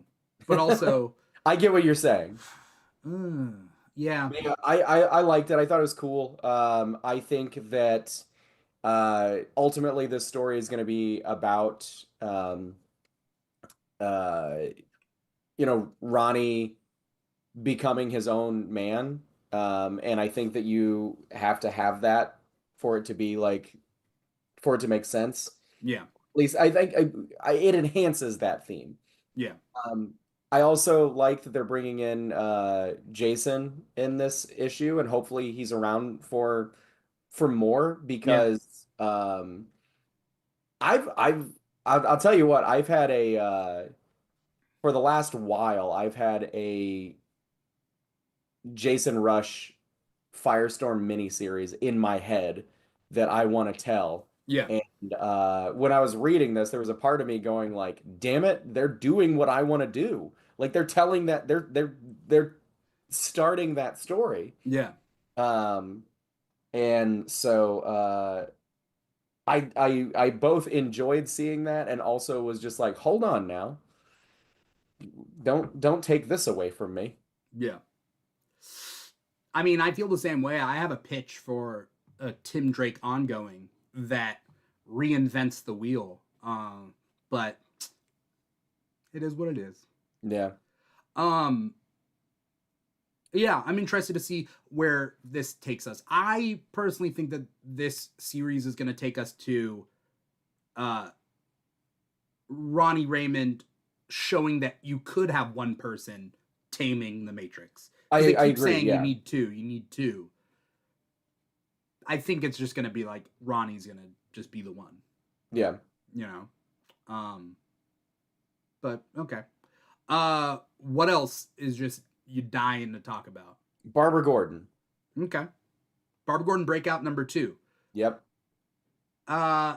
But also, I get what you're saying. uh, yeah, Yeah, I liked it. I thought it was cool. I think that ultimately this story is going to be about uh, Ronnie becoming his own man. And I think that you have to have that for it to be like for it to make sense. yeah, At least I think it enhances that theme. yeah, Um, I also like that they're bringing in Jason in this issue, and hopefully he's around for more yeah, because I'll tell you what, I've had a for the last while I've had a Jason Rush Firestorm miniseries in my head that I want to tell. yeah. And when I was reading this, there was a part of me going like, "Damn it, they're doing what I want to do. Like they're telling that they're starting that story. Yeah. Um, and so I both enjoyed seeing that and also was just like, hold on now. Don't take this away from me. Yeah. I mean, I feel the same way. I have a pitch for a Tim Drake ongoing that reinvents the wheel. But it is what it is. Yeah. Um, yeah, I'm interested to see where this takes us. I personally think that this series is going to take us to uh, Ronnie Raymond showing that you could have one person taming the Matrix. Because they I keep agree, saying yeah. you need two. I think it's just going to be like Ronnie's going to just be the one, Yeah. you know? But okay. What else is just you dying to talk about? Barbara Gordon. Okay. Barbara Gordon Breakout number 2. Yep. I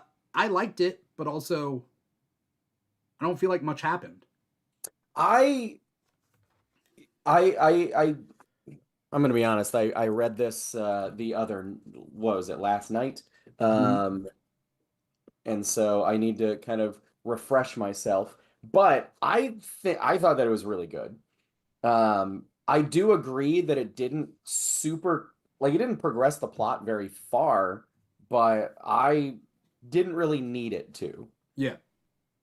liked it, but also I don't feel like much happened. I I I I I'm gonna be honest. I read this the other what was it last night, Mm-hmm. and so I need to kind of refresh myself. But I thought that it was really good. I do agree that it didn't super like it didn't progress the plot very far, but I didn't really need it to. Yeah.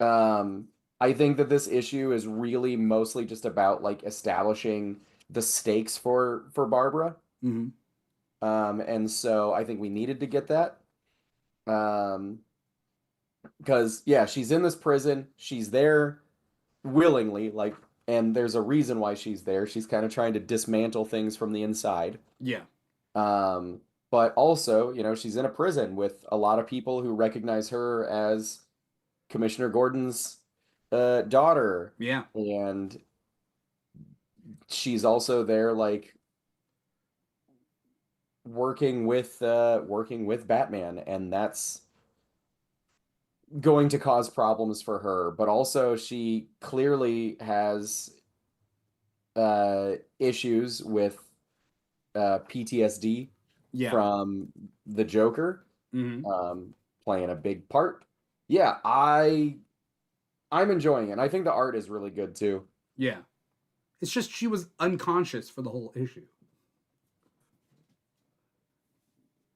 Um, I think that this issue is really mostly just about like establishing the stakes for Barbara. Mm-hmm. And so I think we needed to get that. Um, because yeah, she's in this prison. She's there willingly, like, and there's a reason why she's there. She's kind of trying to dismantle things from the inside. Yeah. Um, but also, she's in a prison with a lot of people who recognize her as Commissioner Gordon's daughter, Yeah. and she's also there, like working with Batman, and that's going to cause problems for her. But also, she clearly has issues with PTSD Yeah. from the Joker, Mm-hmm. playing a big part. Yeah, I'm enjoying it. And I think the art is really good too. Yeah. It's just she was unconscious for the whole issue.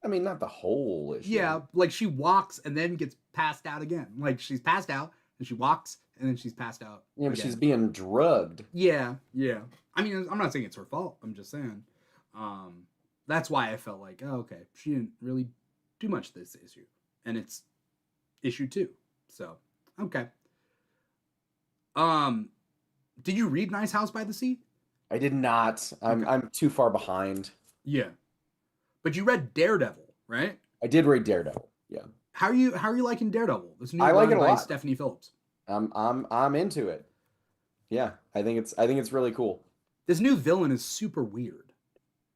I mean, not the whole issue. Yeah, like she walks and then gets passed out again. Like she's passed out and she walks and then she's passed out Yeah, but she's again. being drugged. Yeah, yeah. I mean, I'm not saying it's her fault. I'm just saying. That's why I felt like, oh, okay, she didn't really do much this issue, and it's issue 2. So, okay. Um, did you read Nice House by the Sea? I did not. I'm Okay. I'm too far behind. Yeah, but you read Daredevil, right? I did read Daredevil. Yeah. How are you liking Daredevil? This new I like run it a by lot. Stephanie Phillips. I'm into it. Yeah, I think it's really cool. This new villain is super weird.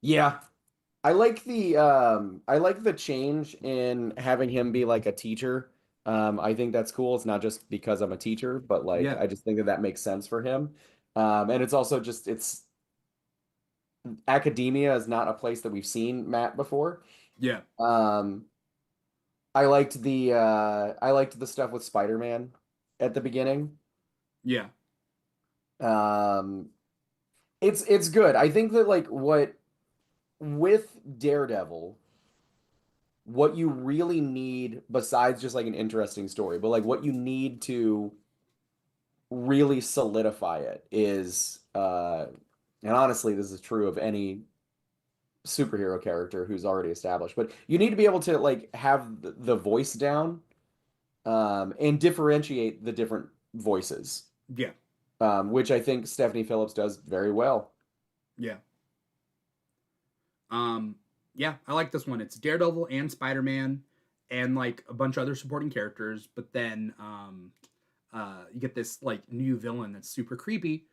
Yeah. I like the change in having him be like a teacher. I think that's cool. It's not just because I'm a teacher, but like Yeah, I just think that that makes sense for him. And it's also just it's academia is not a place that we've seen Matt before. yeah, Um, I liked the stuff with Spider-Man at the beginning. yeah, Um, it's good. I think that like what with Daredevil, what you really need besides just like an interesting story, but like what you need to really solidify it is and honestly this is true of any superhero character who's already established, but you need to be able to like have the voice down, and differentiate the different voices, yeah, which I think Stephanie Phillips does very well. yeah. Um, yeah, I like this one. It's Daredevil and Spider Man, and like a bunch of other supporting characters. But then, you get this like new villain that's super creepy,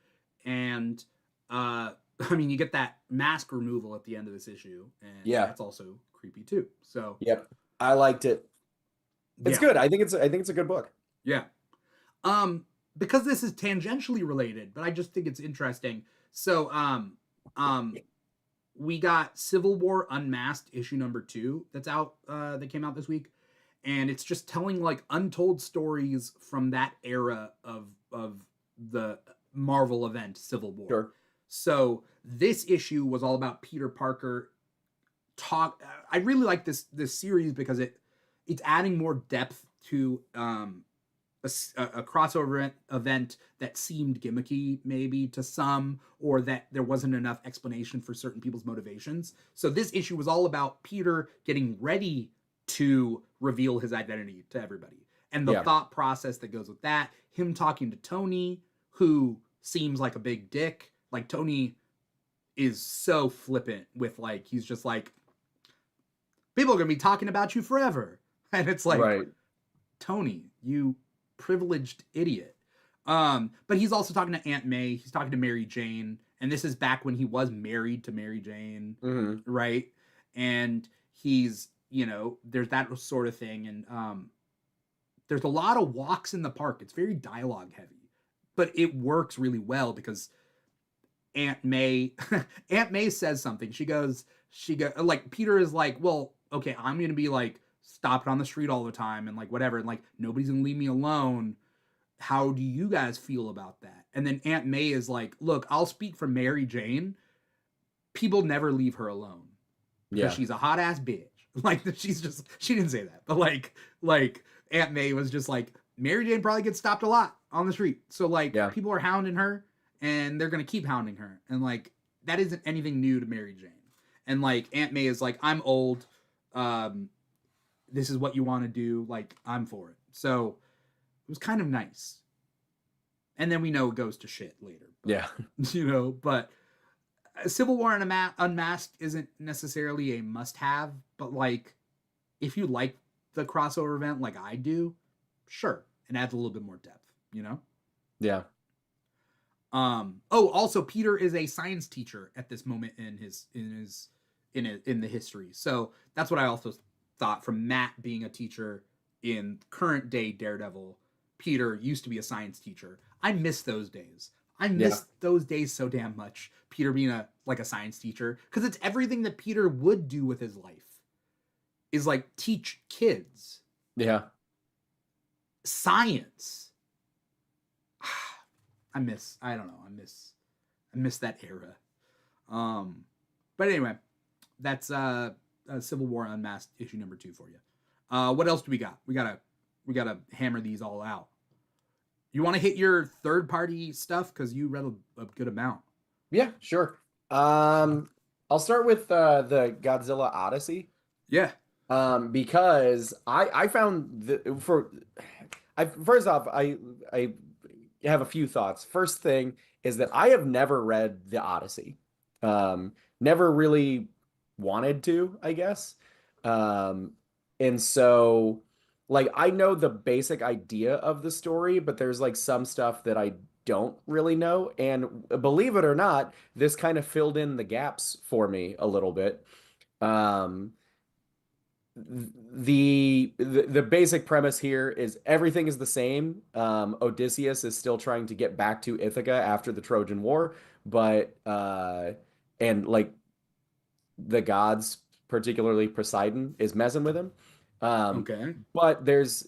and I mean, you get that mask removal at the end of this issue, and Yeah. that's also creepy too. So Yep. I liked it. It's yeah, good. I think it's a good book. yeah. Um, because this is tangentially related, but I just think it's interesting. So, Um, we got Civil War Unmasked issue number 2 that's out that came out this week, and it's just telling like untold stories from that era of the Marvel event Civil War. Sure. So this issue was all about Peter Parker talk. I really like this series because it's adding more depth to a crossover event that seemed gimmicky maybe to some, or that there wasn't enough explanation for certain people's motivations. So this issue was all about Peter getting ready to reveal his identity to everybody, and the Yeah. thought process that goes with that. Him talking to Tony, who seems like a big dick. Like Tony is so flippant with, like, he's just like, people are gonna be talking about you forever. And it's like, Right. Tony, you privileged idiot. But he's also talking to Aunt May, he's talking to Mary Jane, and this is back when he was married to Mary Jane, right? And he's, there's that sort of thing. And there's a lot of walks in the park. It's very dialogue heavy, but it works really well because Aunt May Aunt May says something. She go like, Peter is like, well, okay, I'm gonna be like stopping on the street all the time and like whatever, and like nobody's gonna leave me alone. How do you guys feel about that? And then Aunt May is like, look, I'll speak for Mary Jane. People never leave her alone because Yeah. she's a hot ass bitch. Like, she didn't say that, but like Aunt May was just like, Mary Jane probably gets stopped a lot on the street, so like Yeah. people are hounding her, and they're gonna keep hounding her, and like that isn't anything new to Mary Jane. And like Aunt May is like, I'm old, this is what you want to do, like I'm for it. So it was kind of nice. And then we know it goes to shit later. But, Yeah. but Civil War Unmasked isn't necessarily a must-have, but like if you like the crossover event like I do, sure, it adds a little bit more depth. Yeah. Also Peter is a science teacher at this moment in the history. So that's what I also thought from Matt being a teacher in current day Daredevil. Peter used to be a science teacher. I miss those days. I miss those days so damn much. Peter being a science teacher, because it's everything that Peter would do with his life is like teach kids Yeah. science. I miss that era. But anyway, that's Civil War Unmasked issue number 2 for you. What else do we got? We gotta hammer these all out. You want to hit your third party stuff because you read a good amount. Yeah, sure. I'll start with the Godzilla Odyssey. Yeah. Because I found first off, I have a few thoughts. First thing is that I have never read the Odyssey. Never really wanted to, I guess. And so like I know the basic idea of the story, but there's like some stuff that I don't really know. And believe it or not, this kind of filled in the gaps for me a little bit. Um, the basic premise here is everything is the same. Odysseus is still trying to get back to Ithaca after the Trojan War, but and like the gods, particularly Poseidon, is messing with him. Okay. But there's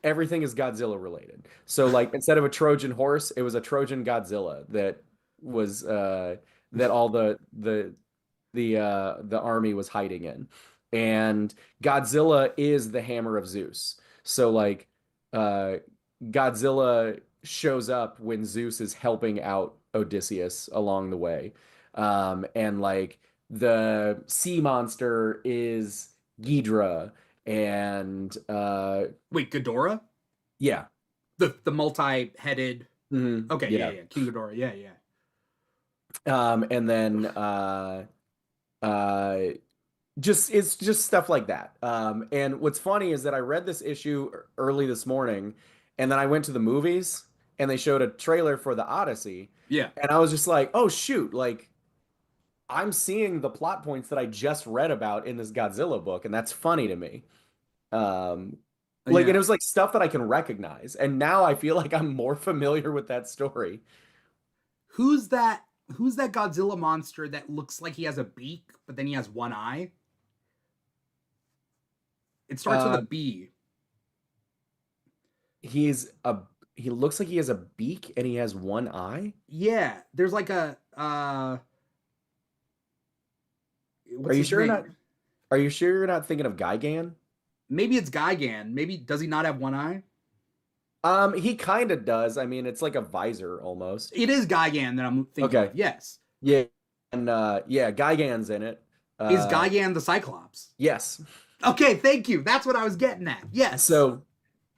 everything is Godzilla related. So like instead of a Trojan horse, it was a Trojan Godzilla that was that all the army was hiding in. And Godzilla is the hammer of Zeus. So like uh Godzilla shows up when Zeus is helping out Odysseus along the way. And like the sea monster is Ghidra and Wait, Ghidorah? yeah. The multi-headed. Okay, Yeah. yeah. King Ghidorah. Yeah, yeah. And then uh just it's just stuff like that. And what's funny is that I read this issue early this morning, and then I went to the movies and they showed a trailer for the Odyssey, Yeah. and I was just like, oh shoot, like I'm seeing the plot points that I just read about in this Godzilla book, and that's funny to me. Um, like, and it Yeah. was like stuff that I can recognize, and now I feel like I'm more familiar with that story. Who's that? who's that Godzilla monster that looks like he has a beak, but then he has one eye? It starts with a Uh, B. he's a he looks like he has a beak and he has one eye. Yeah, there's like a Are what's you his sure you're not? name? Are you sure you're not thinking of Gigan? Maybe it's Gigan. Maybe does he not have one eye? He kind of does. I mean, it's like a visor almost. It is Gigan that I'm thinking Okay. of. Yes. Yeah. And yeah, Gigan's in it. Is Uh, Gigan the Cyclops? yes. Okay, thank you. That's what I was getting at. Yes. So,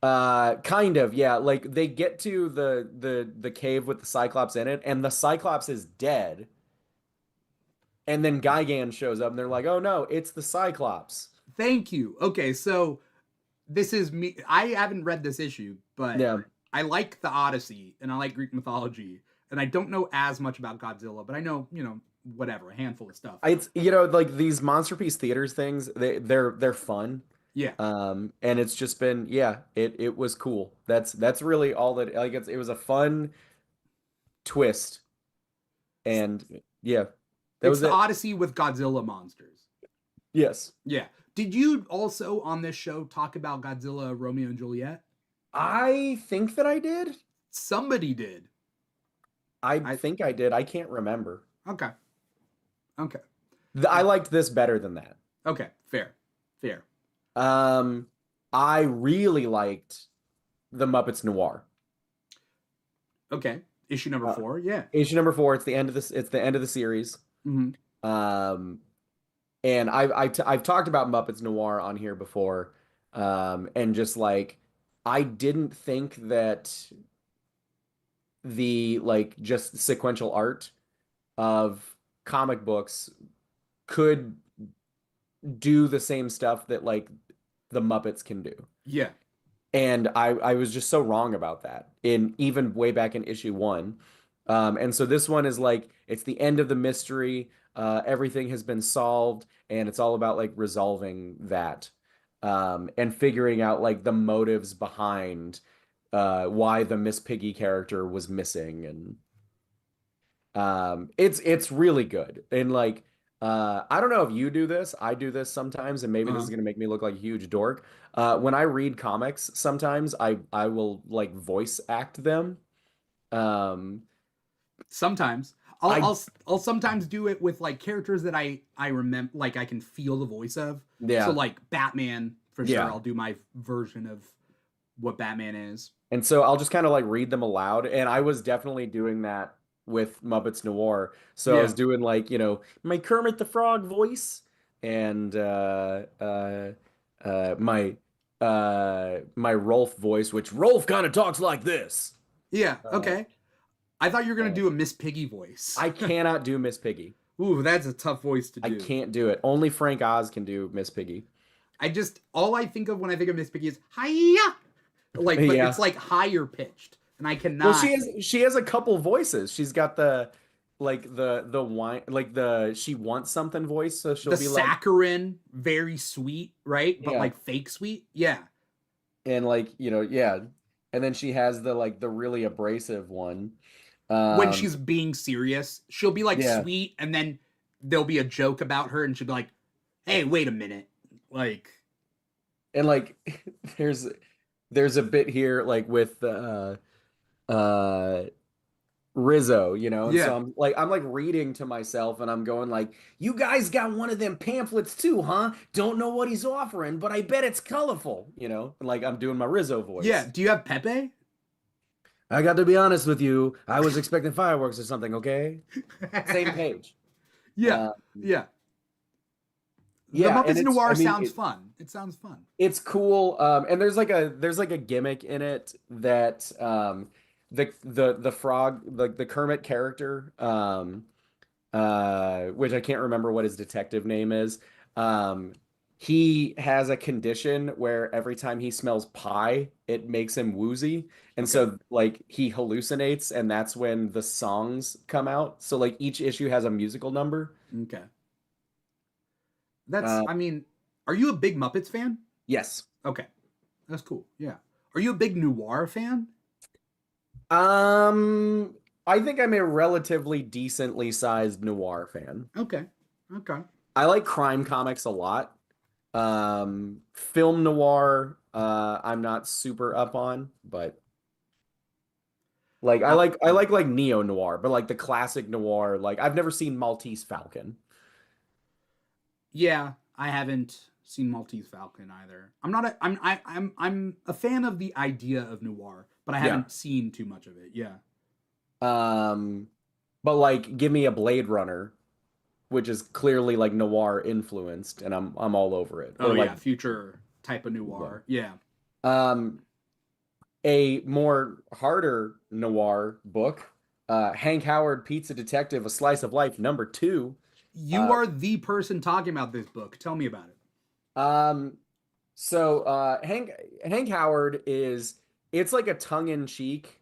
kind of, yeah. Like they get to the cave with the Cyclops in it, and the Cyclops is dead. And then Gigan shows up, and they're like, "Oh no, it's the Cyclops." Thank you. Okay, so this is me. I haven't read this issue, but Yeah. I like the Odyssey and I like Greek mythology, and I don't know as much about Godzilla, but I know, whatever, a handful of stuff. It's like these Monster Piece Theaters things, they're fun. Yeah. And it's just been, yeah, it was cool. That's really all that, like, it was a fun twist, and yeah, that It's was the it. Odyssey with Godzilla monsters. Yes. Yeah. Did you also on this show talk about Godzilla Romeo and Juliet? I think that I did. Somebody did. I I think I did. I can't remember. Okay. Okay. I liked this better than that. Okay. Fair. Fair. Um, I really liked the Muppets Noir. Okay. Issue number Uh, 4. Yeah. issue number 4. It's the end of this. It's the end of the series. Hmm. Um, and I've talked about Muppets Noir on here before. And just like I didn't think that the like just sequential art of comic books could do the same stuff that like the Muppets can do. Yeah. And I was just so wrong about that in even way back in issue 1. And so this one is like it's the end of the mystery. Everything has been solved, and it's all about like resolving that, and figuring out like the motives behind why the Miss Piggy character was missing. And it's really good. And like I don't know if you do this. I do this sometimes, and maybe this Uh-huh. is gonna make me look like a huge dork. When I read comics, sometimes I will like voice act them. Um, Sometimes I'll I I'll I'll sometimes do it with like characters that I remember, like I can feel the voice of. So yeah, like Batman for sure. yeah. I'll do my version of what Batman is. And so I'll just kind of like read them aloud. And I was definitely doing that with Muppets Noir. So I was Yeah. doing like, my Kermit the Frog voice, and my Rolf voice, which Rolf kind of talks like this. Yeah. Uh, Okay. I thought you were gonna uh, do a Miss Piggy voice. I cannot do Miss Piggy. Ooh, that's a tough voice to I do. can't do it. Only Frank Oz can do Miss Piggy. I just all I think of when I think of Miss Piggy is hiya, like, but it's Yeah. like higher pitched, and I Well, cannot. she has a couple voices. She's got the wine, like the she wants something voice, so she'll The be like, saccharine, very sweet, right? But yeah. like fake sweet. Yeah. And like, yeah. And then she has the like the really abrasive one. When Um, she's being serious, she'll be like yeah. sweet, and then there'll be a joke about her, and she'll be like, "Hey, wait a minute." Like, And like there's there's a bit here like with uh Rizzo, and so yeah, I'm like reading to myself, and I'm going like, "You guys got one of them pamphlets too, huh? Don't know what he's offering, but I bet it's colorful," And like I'm doing my Rizzo yeah. voice. Do you have Pepe? I got to be honest with you, I was expecting fireworks or something, okay? Same page. Yeah, Uh, yeah. The yeah, and Muppets it's I Noir mean sounds fun. It sounds fun. it's cool. And there's like a gimmick in it that the frog, the Kermit character, which I can't remember what his detective name is. Um, he has a condition where every time he smells pie, it makes him woozy. And Okay, so like he hallucinates, and that's when the songs come out. So like each issue has a musical number. okay. That's. Uh, I mean, are you a big Muppets fan? yes. Okay, that's cool. Yeah. Are you a big Noir fan? Um, I think I'm a relatively decently sized noir fan. Okay. Okay. I like crime comics a lot. Film noir, I'm not super up on, but like I Uh, like I like neo noir, but like the classic noir, like I've never seen Maltese Falcon. yeah, I haven't seen Maltese Falcon either. I'm not a I'm a fan of the idea of noir, but I Yeah. haven't seen too much of it. Yeah. Um, but like give me a Blade Runner, which is clearly like noir influenced, and I'm all over it. Oh Or like yeah, future type of yeah. noir. Yeah. Um, a more harder noir book, Hank Howard, Pizza Detective, A Slice of Life, #2. You Uh, are the person talking about this book. Tell me about it. um, so Hank Howard is it's like a tongue-in-cheek,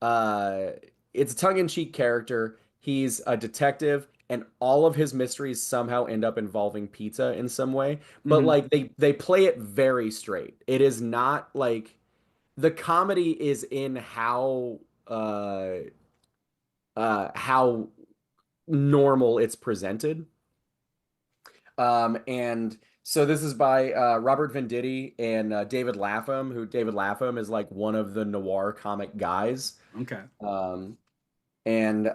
uh, it's a tongue-in-cheek character. He's a detective, and all of his mysteries somehow end up involving pizza in some way. But Mm-hmm. like they play it very straight. It is not like the comedy is in how normal it's presented. And so this is by Robert Venditti and David Lapham, who David Lapham is like one of the noir comic guys. Okay. Um, and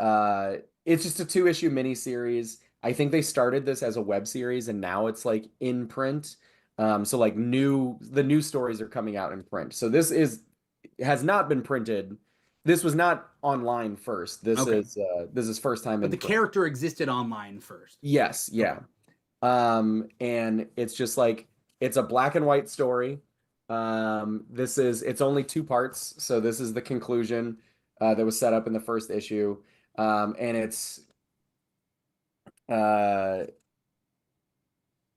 it's just a two-issue miniseries. I think they started this as a web series and now it's like in print. So like the new stories are coming out in print. So has not been printed. This was not online first. Okay. This is first time But in the print. character existed online first. Yes, Okay. yeah. And it's just like it's a black and white story. It's only two parts, so this is the conclusion that was set up in the first issue. And uh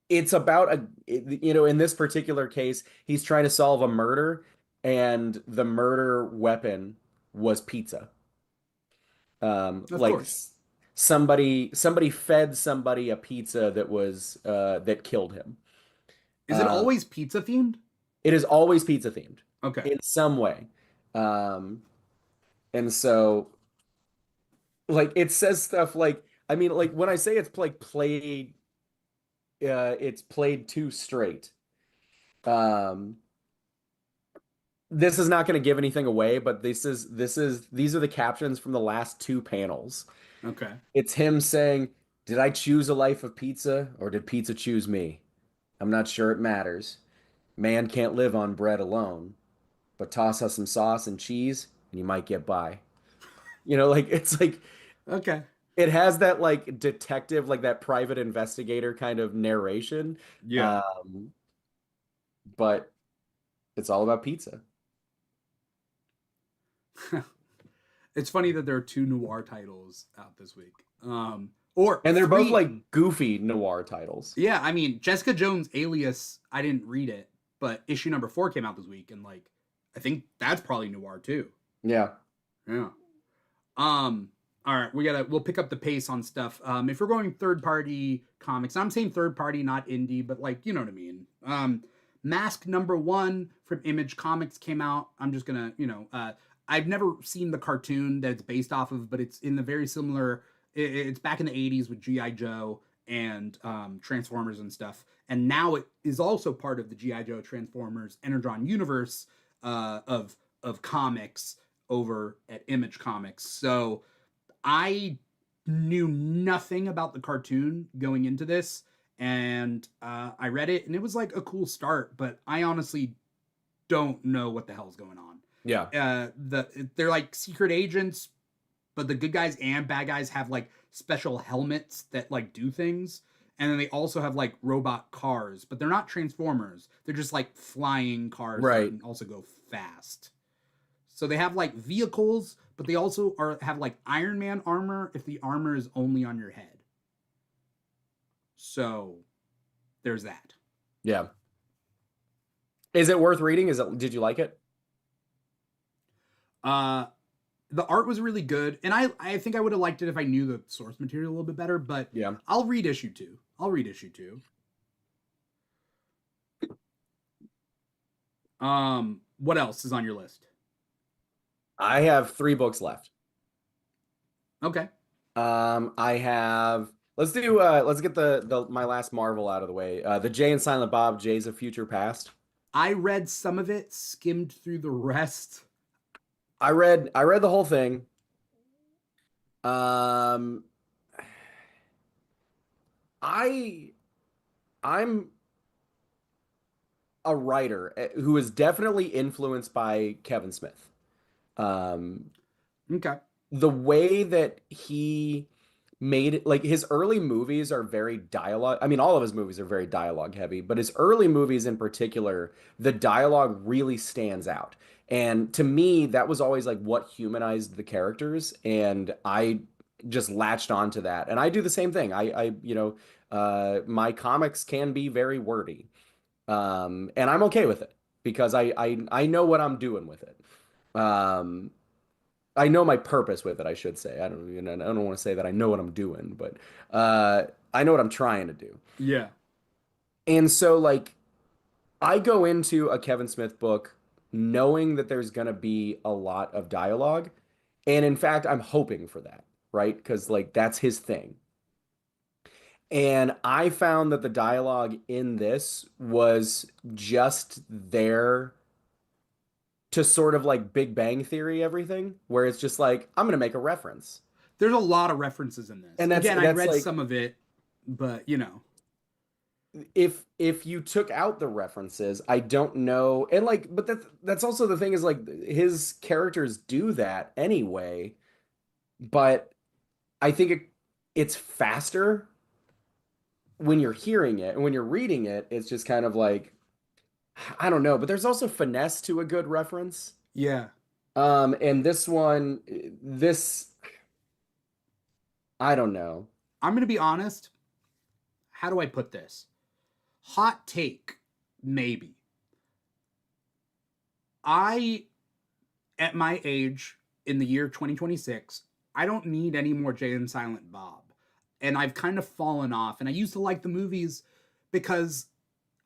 it's about in this particular case, he's trying to solve a murder, and the murder weapon was pizza. Of Like course. somebody fed somebody a pizza that killed him. Is it Uh, always pizza themed? it is always pizza themed Okay. in some way. Um, and so like it says stuff like I mean like when I say it's played too straight. Um, this is not going to give anything away, but these are the captions from the last two panels. Okay. It's him saying, "Did I choose a life of pizza or did pizza choose me? I'm not sure it matters. Man can't live on bread alone, but toss us some sauce and cheese and you might get by." Like it's like Okay. it has that like detective, like that private investigator kind of narration. Yeah. Um, but it's all about pizza. It's funny that there are two noir titles out this week. Or And they're both three. like goofy noir titles. Yeah, I mean, Jessica Jones' Alias, I didn't read it, but issue number 4 came out this week, and like, I think that's probably noir too. Yeah. Yeah. Um. All right, we'll pick up the pace on stuff. If we're going third party comics, I'm saying third party, not indie, but like you know what I mean. Mask #1 from Image Comics came out. I'm just gonna, I've never seen the cartoon that it's based off of, but it's in the very similar. It's back in the '80s with GI Joe and Transformers and stuff, and now it is also part of the GI Joe Transformers Energon universe of comics over at Image Comics. So I knew nothing about the cartoon going into this, and I read it, and it was like a cool start. But I honestly don't know what the hell's going on. Yeah. They're like secret agents, but the good guys and bad guys have like special helmets that like do things. And then they also have like robot cars, but they're not transformers. They're just like flying cars that Right. can also go fast. So they have like vehicles, but they also have like Iron Man armor if the armor is only on your head. So there's that. Yeah. Is it worth reading? Did you like it? Uh the art was really good, and I think I would have liked it if I knew the source material a little bit better, but Yeah. I'll read issue 2. I'll read issue 2. What else is on your list? I have 3 books left. Okay. I have. Let's get the my last Marvel out of the way. The Jay and Silent Bob Jays of Future Past. I read some of it, skimmed through the rest. I read the whole thing. Um, I I'm a writer who is definitely influenced by Kevin Smith. Um, Okay. the way that he made it, like his early movies are very dialogue. I mean, all of his movies are very dialogue heavy, but his early movies in particular, the dialogue really stands out. And to me, that was always like what humanized the characters, and I just latched onto that. And I do the same thing. My comics can be very wordy, and I'm okay with it because I know what I'm doing with it. Um, I know my purpose with it, I should say. I don't want to say that I know what I'm doing, but I know what I'm trying to do. Yeah. And so like I go into a Kevin Smith book knowing that there's going to be a lot of dialogue, and in fact, I'm hoping for that, right? Because like that's his thing. And I found that the dialogue in this was just there to sort of like Big Bang Theory everything, where it's just like I'm gonna make a reference. There's a lot of references in this. And that's Again, I that's read like some of it, but you know. if you took out the references, I don't know. And like, but that's also the thing is like his characters do that anyway, but I think it's faster when you're hearing it and when you're reading it, it's just kind of like I don't know, but there's also finesse to a good reference. Yeah. And this I don't know. I'm going to be honest. How do I put this? Hot take, maybe. I, at my age in the year 2026, I don't need any more Jay and Silent Bob. And I've kind of fallen off. And I used to like the movies because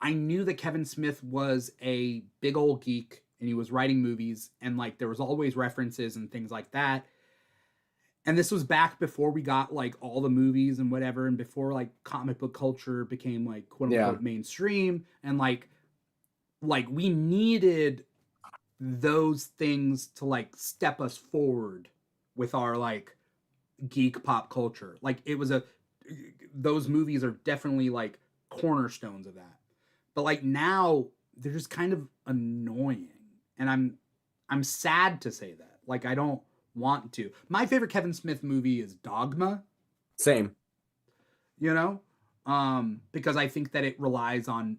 I knew that Kevin Smith was a big old geek and he was writing movies and like there was always references and things like that. And this was back before we got like all the movies and whatever and before like comic book culture became like quote Yeah. unquote mainstream and like we needed those things to like step us forward with our like geek pop culture. Like it was a those movies are definitely like cornerstones of that. But like now they're just kind of annoying. And I'm sad to say that. Like I don't want to. My favorite Kevin Smith movie is Dogma, Same. you know? Because I think that it relies on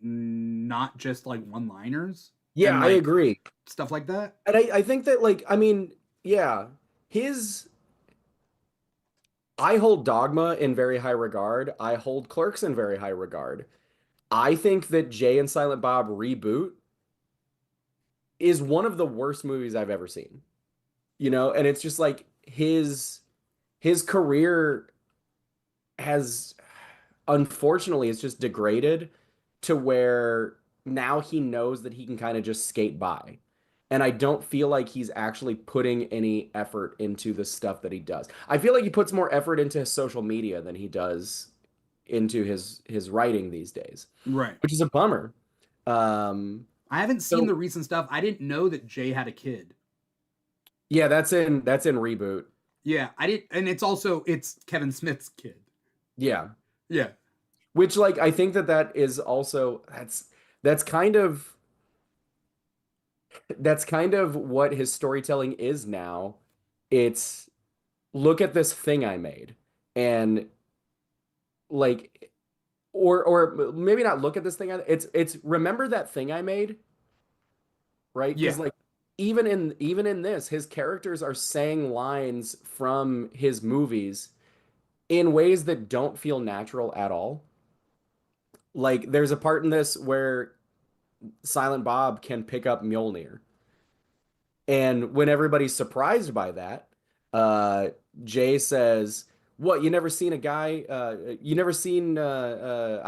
not just like one-liners Yeah, and I like agree. stuff like that. And I think that like I mean, yeah, his I hold Dogma in very high regard. I hold Clerks in very high regard. I think that Jay and Silent Bob Reboot is one of the worst movies I've ever seen. You know, and it's just like his career has unfortunately it's just degraded to where now he knows that he can kind of just skate by. And I don't feel like he's actually putting any effort into the stuff that he does. I feel like he puts more effort into his social media than he does into his writing these days, Right. which is a bummer. Um, I haven't seen so the recent stuff. I didn't know that Jay had a kid. yeah, that's in Reboot. Yeah, I didn't and it's Kevin Smith's kid. Yeah. Yeah. Which like I think that is also that's kind of that's kind of what his storytelling is now. It's look at this thing I made and like or maybe not look at this thing it's remember that thing I made, right? Because Yeah. like even in this his characters are saying lines from his movies in ways that don't feel natural at all. Like there's a part in this where Silent Bob can pick up Mjolnir. And when everybody's surprised by that, uh, Jay says, "What? You never seen a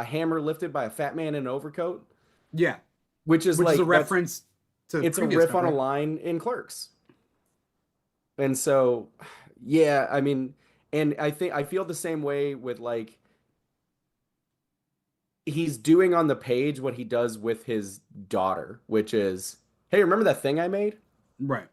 hammer lifted by a fat man in an overcoat?" Yeah. Which is Which is a like reference to it's a previous riff stuff, on a right? line in Clerks. And so, Yeah, I mean, and I feel the same way with like he's doing on the page what he does with his daughter, which is, hey, remember that thing I made? Right.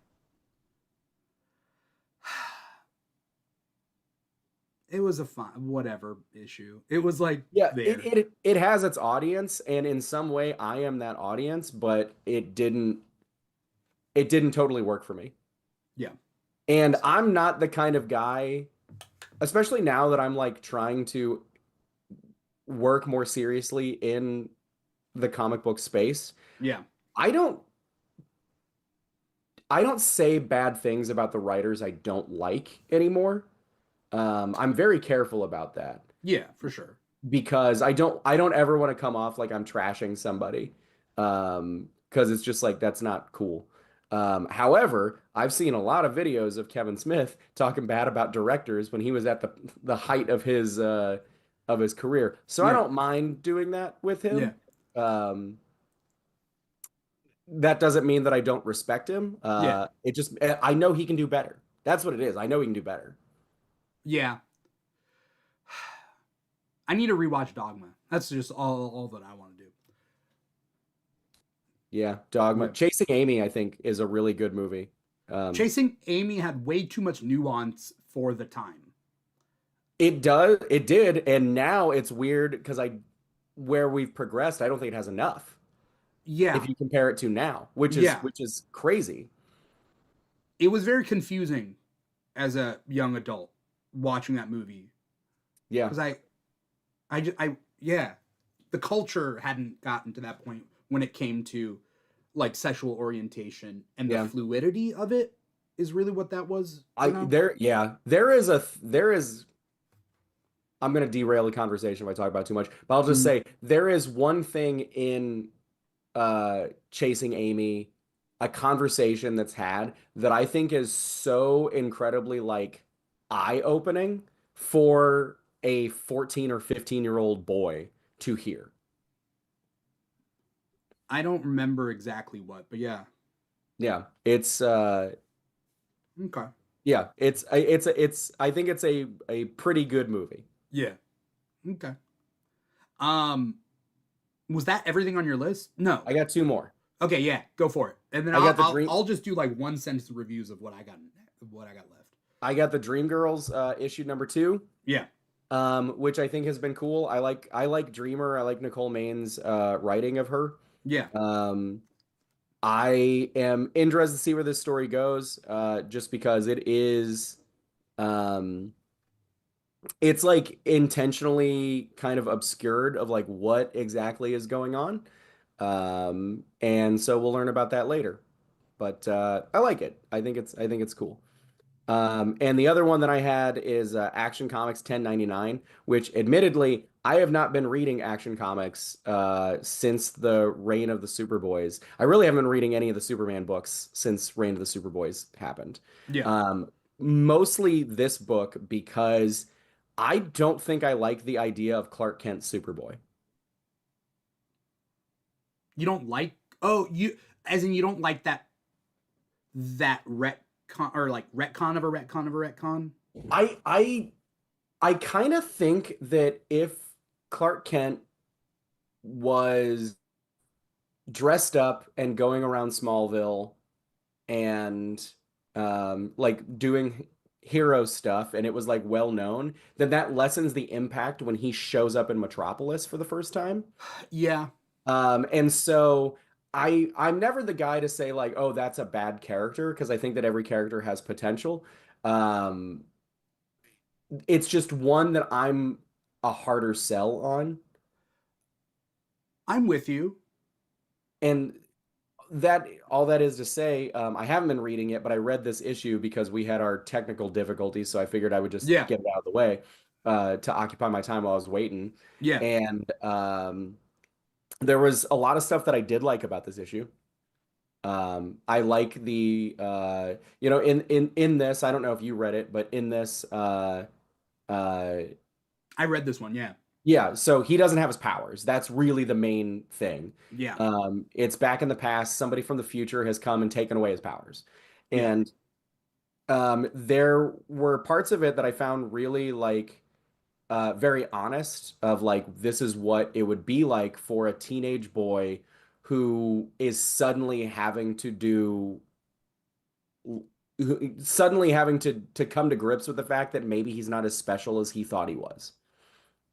It was a fine whatever issue. It was like Yeah, there. it has its audience, and in some way I am that audience, but it didn't totally work for me. Yeah. And I'm not the kind of guy, especially now that I'm like trying to work more seriously in the comic book space. Yeah. I don't I don't say bad things about the writers I don't like anymore. I'm very careful about that Yeah, for sure. because I don't ever want to come off like I'm trashing somebody. Because it's just like that's not cool. However, I've seen a lot of videos of Kevin Smith talking bad about directors when he was at the height of his career. So I Yeah. don't mind doing that with Yeah. him. Um, that doesn't mean that I don't respect him. Yeah. It just I know he can do better. That's what it is. I know he can do better. Yeah. I need to rewatch Dogma. That's just all that I want to do. Yeah, Dogma. Yeah. Chasing Amy, I think, is a really good movie. Chasing Amy had way too much nuance for the time. It did, and now it's weird because where we've progressed, I don't think it has enough if Yeah. you compare it to now, which is Yeah. which is crazy. It was very confusing as a young adult watching that movie Yeah, because yeah, the culture hadn't gotten to that point when it came to like sexual orientation and the yeah. fluidity of it is really what that was, I there, yeah. There is. I'm going to derail the conversation if I talk about it too much, but I'll just Mm, say there is one thing in Chasing Amy, a conversation that's had that I think is so incredibly like eye-opening for a 14 or 15-year-old boy to hear. I don't remember exactly what, but yeah. Yeah, it's Okay. yeah, it's I think it's a pretty good movie. Yeah. Okay. Um, was that everything on your list? No. I got two more. Okay, yeah, go for it. And then I got the Dream I'll just do like one sentence reviews of what I got left. I got the Dreamgirls issue number two. Yeah. Which I think has been cool. I like Dreamer. I like Nicole Main's writing of her. Yeah. Um, I am interested to see where this story goes, just because um, it's like intentionally kind of obscured of like what exactly is going on. And so we'll learn about that later. But I like it. I think it's cool. And the other one that I had is Action Comics 1099, which admittedly I have not been reading Action Comics since the reign of the Superboys. I really haven't been reading any of the Superman books since Reign of the Superboys happened. Yeah. Um, Mostly this book because I don't think I like the idea of Clark Kent Superboy. You don't like oh, you as in you don't like that retcon or like retcon of a retcon of a retcon? I I I kind of think that if Clark Kent was dressed up and going around Smallville and like doing hero stuff and it was like well known, then that lessens the impact when he shows up in Metropolis for the first time. Yeah. And so I'm never the guy to say like, oh, that's a bad character because I think that every character has potential. Um, it's just one that I'm a harder sell on. I'm with you. And that all that is to say, I haven't been reading it, but I read this issue because we had our technical difficulties, so I figured I would just Yeah. get it out of the way to occupy my time while I was waiting. Yeah. And there was a lot of stuff that I did like about this issue. I like the in this, I don't know if you read it, but in this uh I read this one, yeah. yeah, so he doesn't have his powers. That's really the main thing. Yeah. It's back in the past. Somebody from the future has come and taken away his powers. Yeah. And There were parts of it that I found really like very honest of like this is what it would be like for a teenage boy who is suddenly having to come to grips with the fact that maybe he's not as special as he thought he was.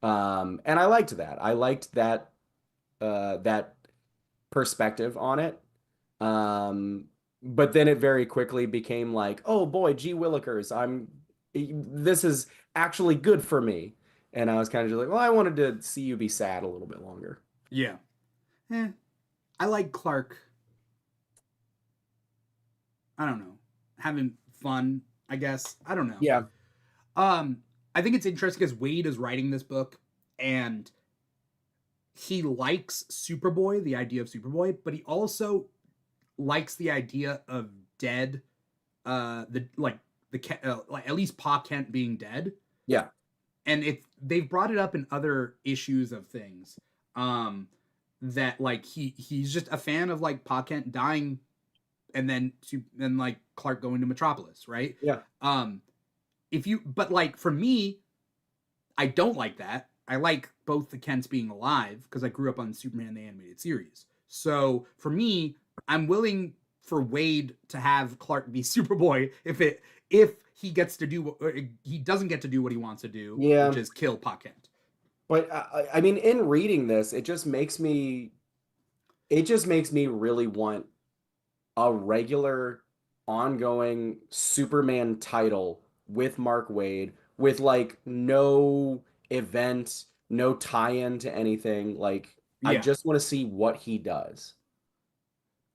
And I liked that. I liked that perspective on it. Um, but then it very quickly became like, oh boy, gee willikers, this is actually good for me. And I was kind of just like, well, I wanted to see you be sad a little bit longer. Yeah. I like Clark. I don't know, having fun, I guess. I don't know. Yeah. Um, I think it's interesting because Wade is writing this book and he likes Superboy, the idea of Superboy, but he also likes the idea of dead, like at least Pa Kent being dead. Yeah. And they've brought it up in other issues of things, that like he's just a fan of like Pa Kent dying, and then like Clark going to Metropolis, right? Yeah. If you but like for me, I don't like that. I like both the Kents being alive because I grew up on Superman the animated series. So for me, I'm willing for Wade to have Clark be Superboy if he gets to do he doesn't get to do what he wants to do, Yeah. which is kill Pa Kent. But I mean, in reading this, it just makes me really want a regular, ongoing Superman title with Mark Waid, with like no event, no tie-in to anything. Like, I Yeah, just want to see what he does.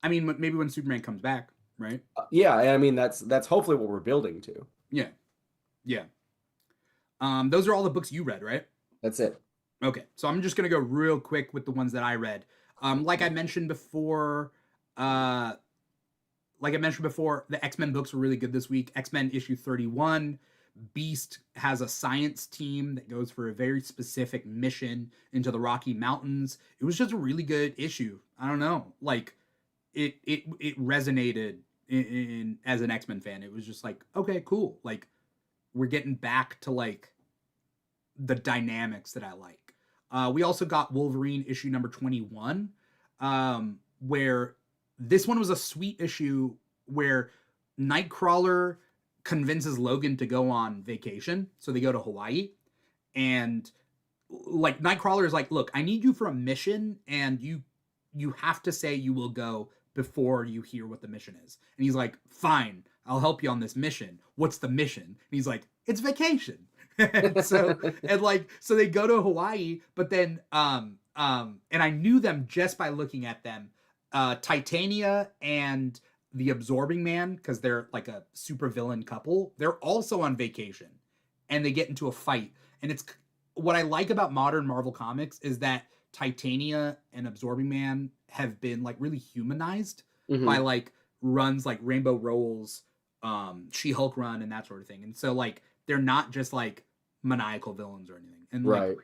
I mean maybe when Superman comes back, right? Yeah, and I mean that's hopefully what we're building to. Yeah, yeah. Those are all the books you read, right? That's it. Okay, so I'm just gonna go real quick with the ones that I read. Like I mentioned before, uh, the X-Men books were really good this week. X-Men issue 31. Beast has a science team that goes for a very specific mission into the Rocky Mountains. It was just a really good issue. I don't know, like it resonated in as an X-Men fan. It was just like, okay, cool. Like we're getting back to like the dynamics that I like. We also got Wolverine issue number 21, where this one was a sweet issue where Nightcrawler convinces Logan to go on vacation. So they go to Hawaii. And like Nightcrawler is like, look, I need you for a mission, and you have to say you will go before you hear what the mission is. And he's like, fine, I'll help you on this mission. What's the mission? And he's like, it's vacation. So they go to Hawaii, but then and I knew them just by looking at them. Titania and the Absorbing Man, because they're like a super villain couple, they're also on vacation and they get into a fight. And it's what I like about modern Marvel comics is that Titania and Absorbing Man have been like really humanized by like runs like Rainbow Rowell's She-Hulk run and that sort of thing. And so like they're not just like maniacal villains or anything. And like Right.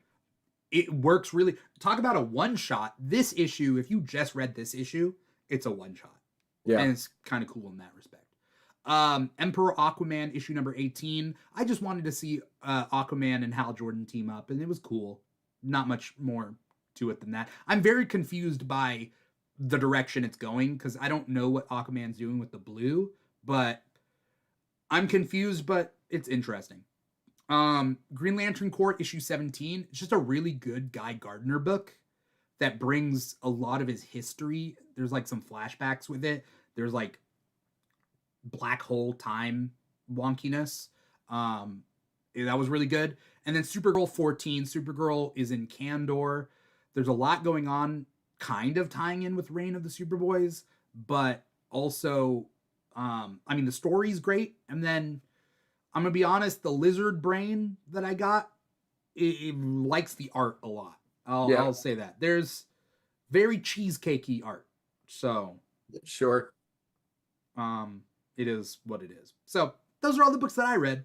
it works really. Talk about a one shot. This issue, if you just read this issue, it's a one shot. Yeah. And it's kind of cool in that respect. Emperor Aquaman issue number 18. I just wanted to see Aquaman and Hal Jordan team up, and it was cool. Not much more to it than that. I'm very confused by the direction it's going because I don't know what Aquaman's doing with the blue, but I'm confused, but it's interesting. Green Lantern Corps issue 17. It's just a really good Guy Gardner book that brings a lot of his history. There's like some flashbacks with it. There's like black hole time wonkiness. That was really good. And then Supergirl 14. Supergirl is in Kandor. There's a lot going on, kind of tying in with Reign of the Superboys, but also, I mean, the story's great. And then I'm gonna be honest, the lizard brain that I got, it likes the art a lot. I'll say that. There's very cheesecakey art. So Sure. it is what it is. So those are all the books that I read.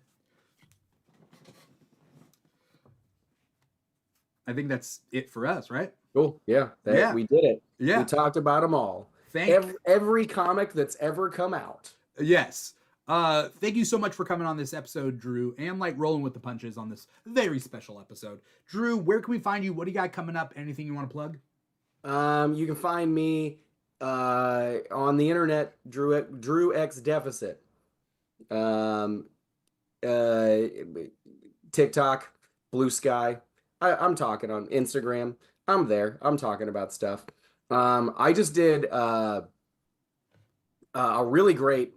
I think that's it for us, right? Cool. Yeah. We did it. Yeah. We talked about them all. Every comic that's ever come out. Yes. Thank you so much for coming on this episode, Drew, and like rolling with the punches on this very special episode. Drew, where can we find you? What do you got coming up? Anything you want to plug? You can find me on the internet, Drew X Deficit. Um, uh, TikTok, Blue Sky. I'm talking on Instagram. I'm there. I'm talking about stuff. I just did a really great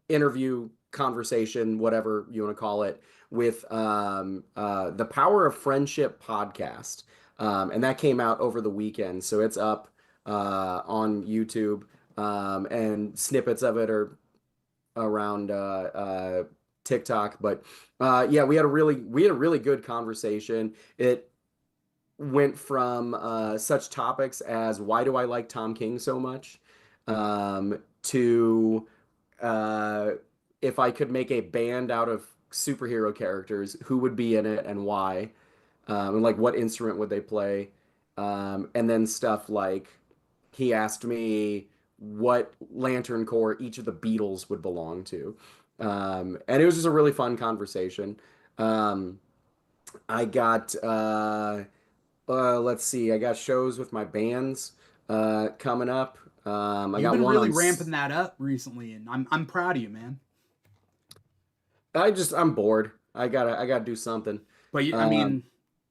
interview conversation, whatever you want to call it, with the Power of Friendship podcast. And that came out over the weekend. So it's up on YouTube, and snippets of it are around TikTok. But yeah, we had a really good conversation. It went from such topics as why do I like Tom King so much, to uh, if I could make a band out of superhero characters, who would be in it and why, and like what instrument would they play, and then stuff like he asked me what Lantern Corps each of the Beatles would belong to, and it was just a really fun conversation. Um, I got let's see. I got shows with my bands coming up. I You've got been one really on. ramping that up recently, and I'm proud of you, man. I'm bored. I gotta do something. But I Um, mean,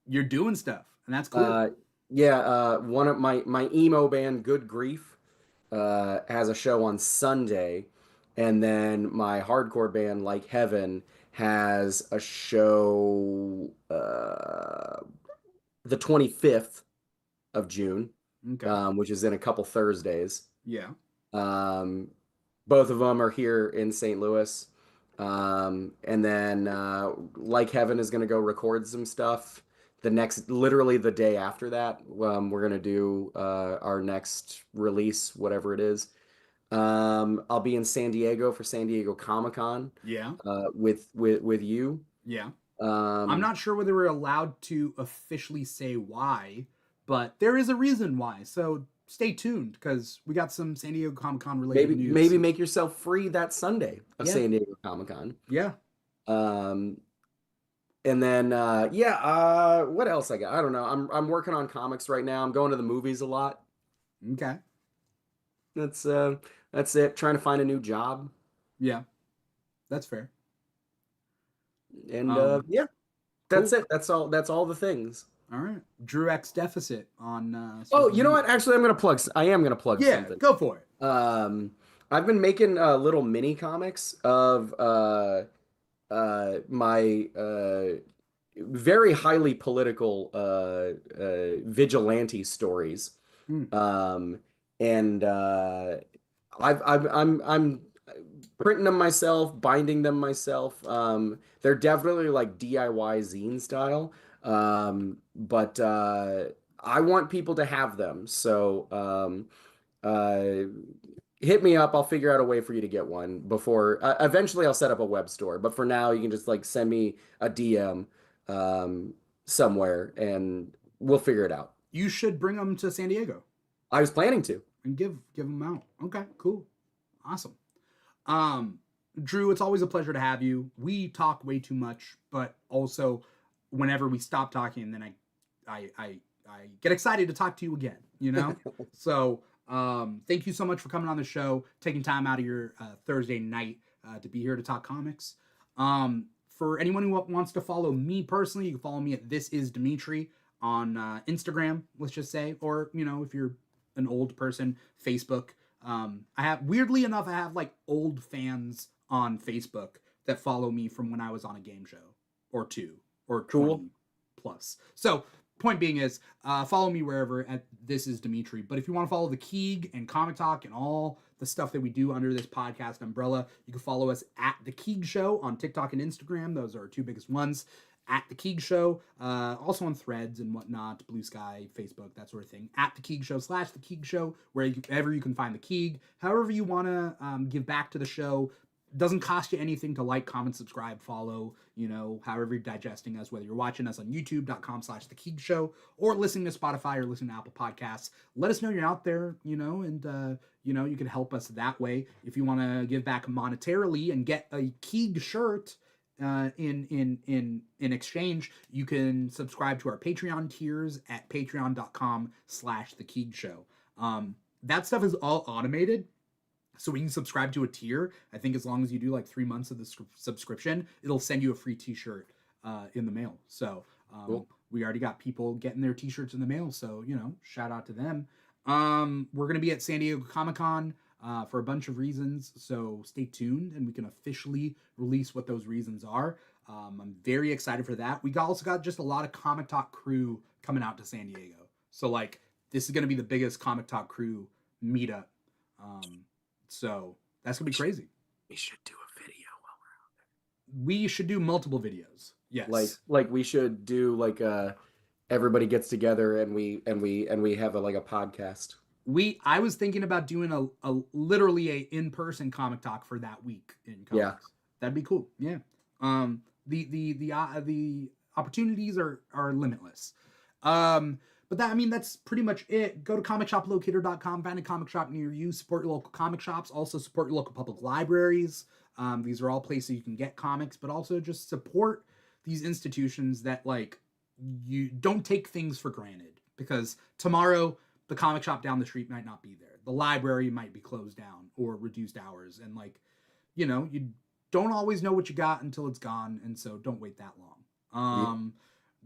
you're doing stuff, and that's cool. uh, yeah. One of my emo band, Good Grief, has a show on Sunday, and then my hardcore band, Like Heaven, has a show the 25th of June, Okay. which is in a couple Thursdays. Yeah. Um, Both of them are here in St. Louis. And then Like Heaven is going to go record some stuff. Literally the day after that, we're going to do our next release, whatever it is. I'll be in San Diego for San Diego Comic-Con Yeah. with you. Yeah. I'm Um, not sure whether we're allowed to officially say why, but there is a reason why. So stay tuned because we got some San Diego Comic Con related news. maybe make yourself free that Sunday of Yeah. San Diego Comic-Con. Yeah. Um, And then yeah, what else I got? I don't know. I'm working on comics right now. I'm going to the movies a lot. Okay. That's uh that's it. Trying to find a new job. Yeah. That's fair. And Um, yeah, that's cool. it. That's all the things. All right. Drew X Deficit on Oh, social you know media. what? Actually, I am gonna plug Yeah. something. Go for it. Um I've been making little mini comics of my very highly political vigilante stories. Hmm. Um, and I'm printing them myself, binding them myself. They're definitely like DIY zine style. But I want people to have them. So uh, hit me up. I'll figure out a way for you to get one before. Eventually, I'll set up a web store. But for now, you can just like send me a DM somewhere, and we'll figure it out. You should bring them to San Diego I was planning to. and give them out. Okay. Cool. Awesome. Um, Drew, it's always a pleasure to have you. We talk way too much, but also whenever we stop talking, then I get excited to talk to you again. You know, so thank you so much for coming on the show, taking time out of your Thursday night to be here to talk comics. For anyone who wants to follow me personally, you can follow me at This Is Dimitri on Instagram, let's just say, or if you're an old person, Facebook. I have weirdly enough, I have like old fans on Facebook that follow me from when I was on a game show or two or Cool. 20 plus. So point being is follow me wherever at This Is Dimitri. But if you want to follow the Keeg and Comic Talk and all the stuff that we do under this podcast umbrella, you can follow us at The Keeg Show on TikTok and Instagram. Those are our two biggest ones. At The Keeg Show, also on Threads and whatnot, Blue Sky, Facebook, that sort of thing. At The Keeg Show / The Keeg Show, wherever you can find The Keeg. However you want to give back to the show. Doesn't cost you anything to like, comment, subscribe, follow, however you're digesting us, whether you're watching us on youtube.com / The Keeg Show or listening to Spotify or listening to Apple Podcasts. Let us know you're out there, and You know, you can help us that way. If you want to give back monetarily and get a Keeg shirt in exchange, you can subscribe to our Patreon tiers at patreon.com/The Keeg Show. That stuff is all automated. So when you subscribe to a tier, I think as long as you do like 3 months of the subscription, it'll send you a free t-shirt in the mail. So Cool. we already got people getting their t-shirts in the mail. So, you know, shout out to them. We're going to be at San Diego Comic-Con for a bunch of reasons. So stay tuned and we can officially release what those reasons are. I'm very excited for that. We also got just a lot of Comic Talk crew coming out to San Diego. So like, this is going to be the biggest Comic Talk crew meetup. So that's gonna be crazy. We should do a video while we're out there. We should do multiple videos. Yes. Like we should do like everybody gets together and we have a podcast. I was thinking about doing a literally a in-person Comic Talk for that week in comics. Yeah. That'd be cool. Yeah. The opportunities are limitless. But that's pretty much it. Go to comicshoplocator.com, find a comic shop near you, support your local comic shops, also support your local public libraries. These are all places you can get comics, but also just support these institutions that like you don't take things for granted, because tomorrow the comic shop down the street might not be there. The library might be closed down or reduced hours. And like, you know, you don't always know what you got until it's gone. And so don't wait that long.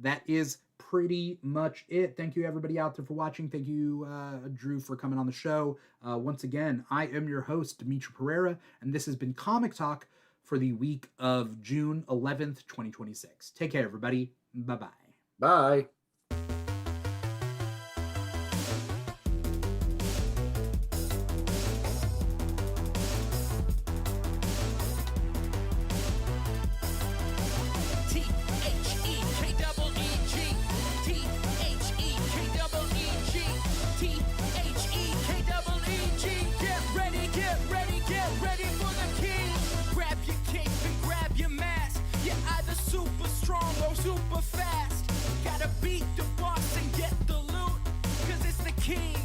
That is pretty much it. Thank you everybody out there for watching. Thank you, Drew, for coming on the show. Once again, I am your host, Dimithri Perera, and this has been Comic Talk for the week of June 11th, 2026. Take care, everybody. Bye-bye. Bye. Super fast, gotta beat the boss and get the loot, 'cause it's the king.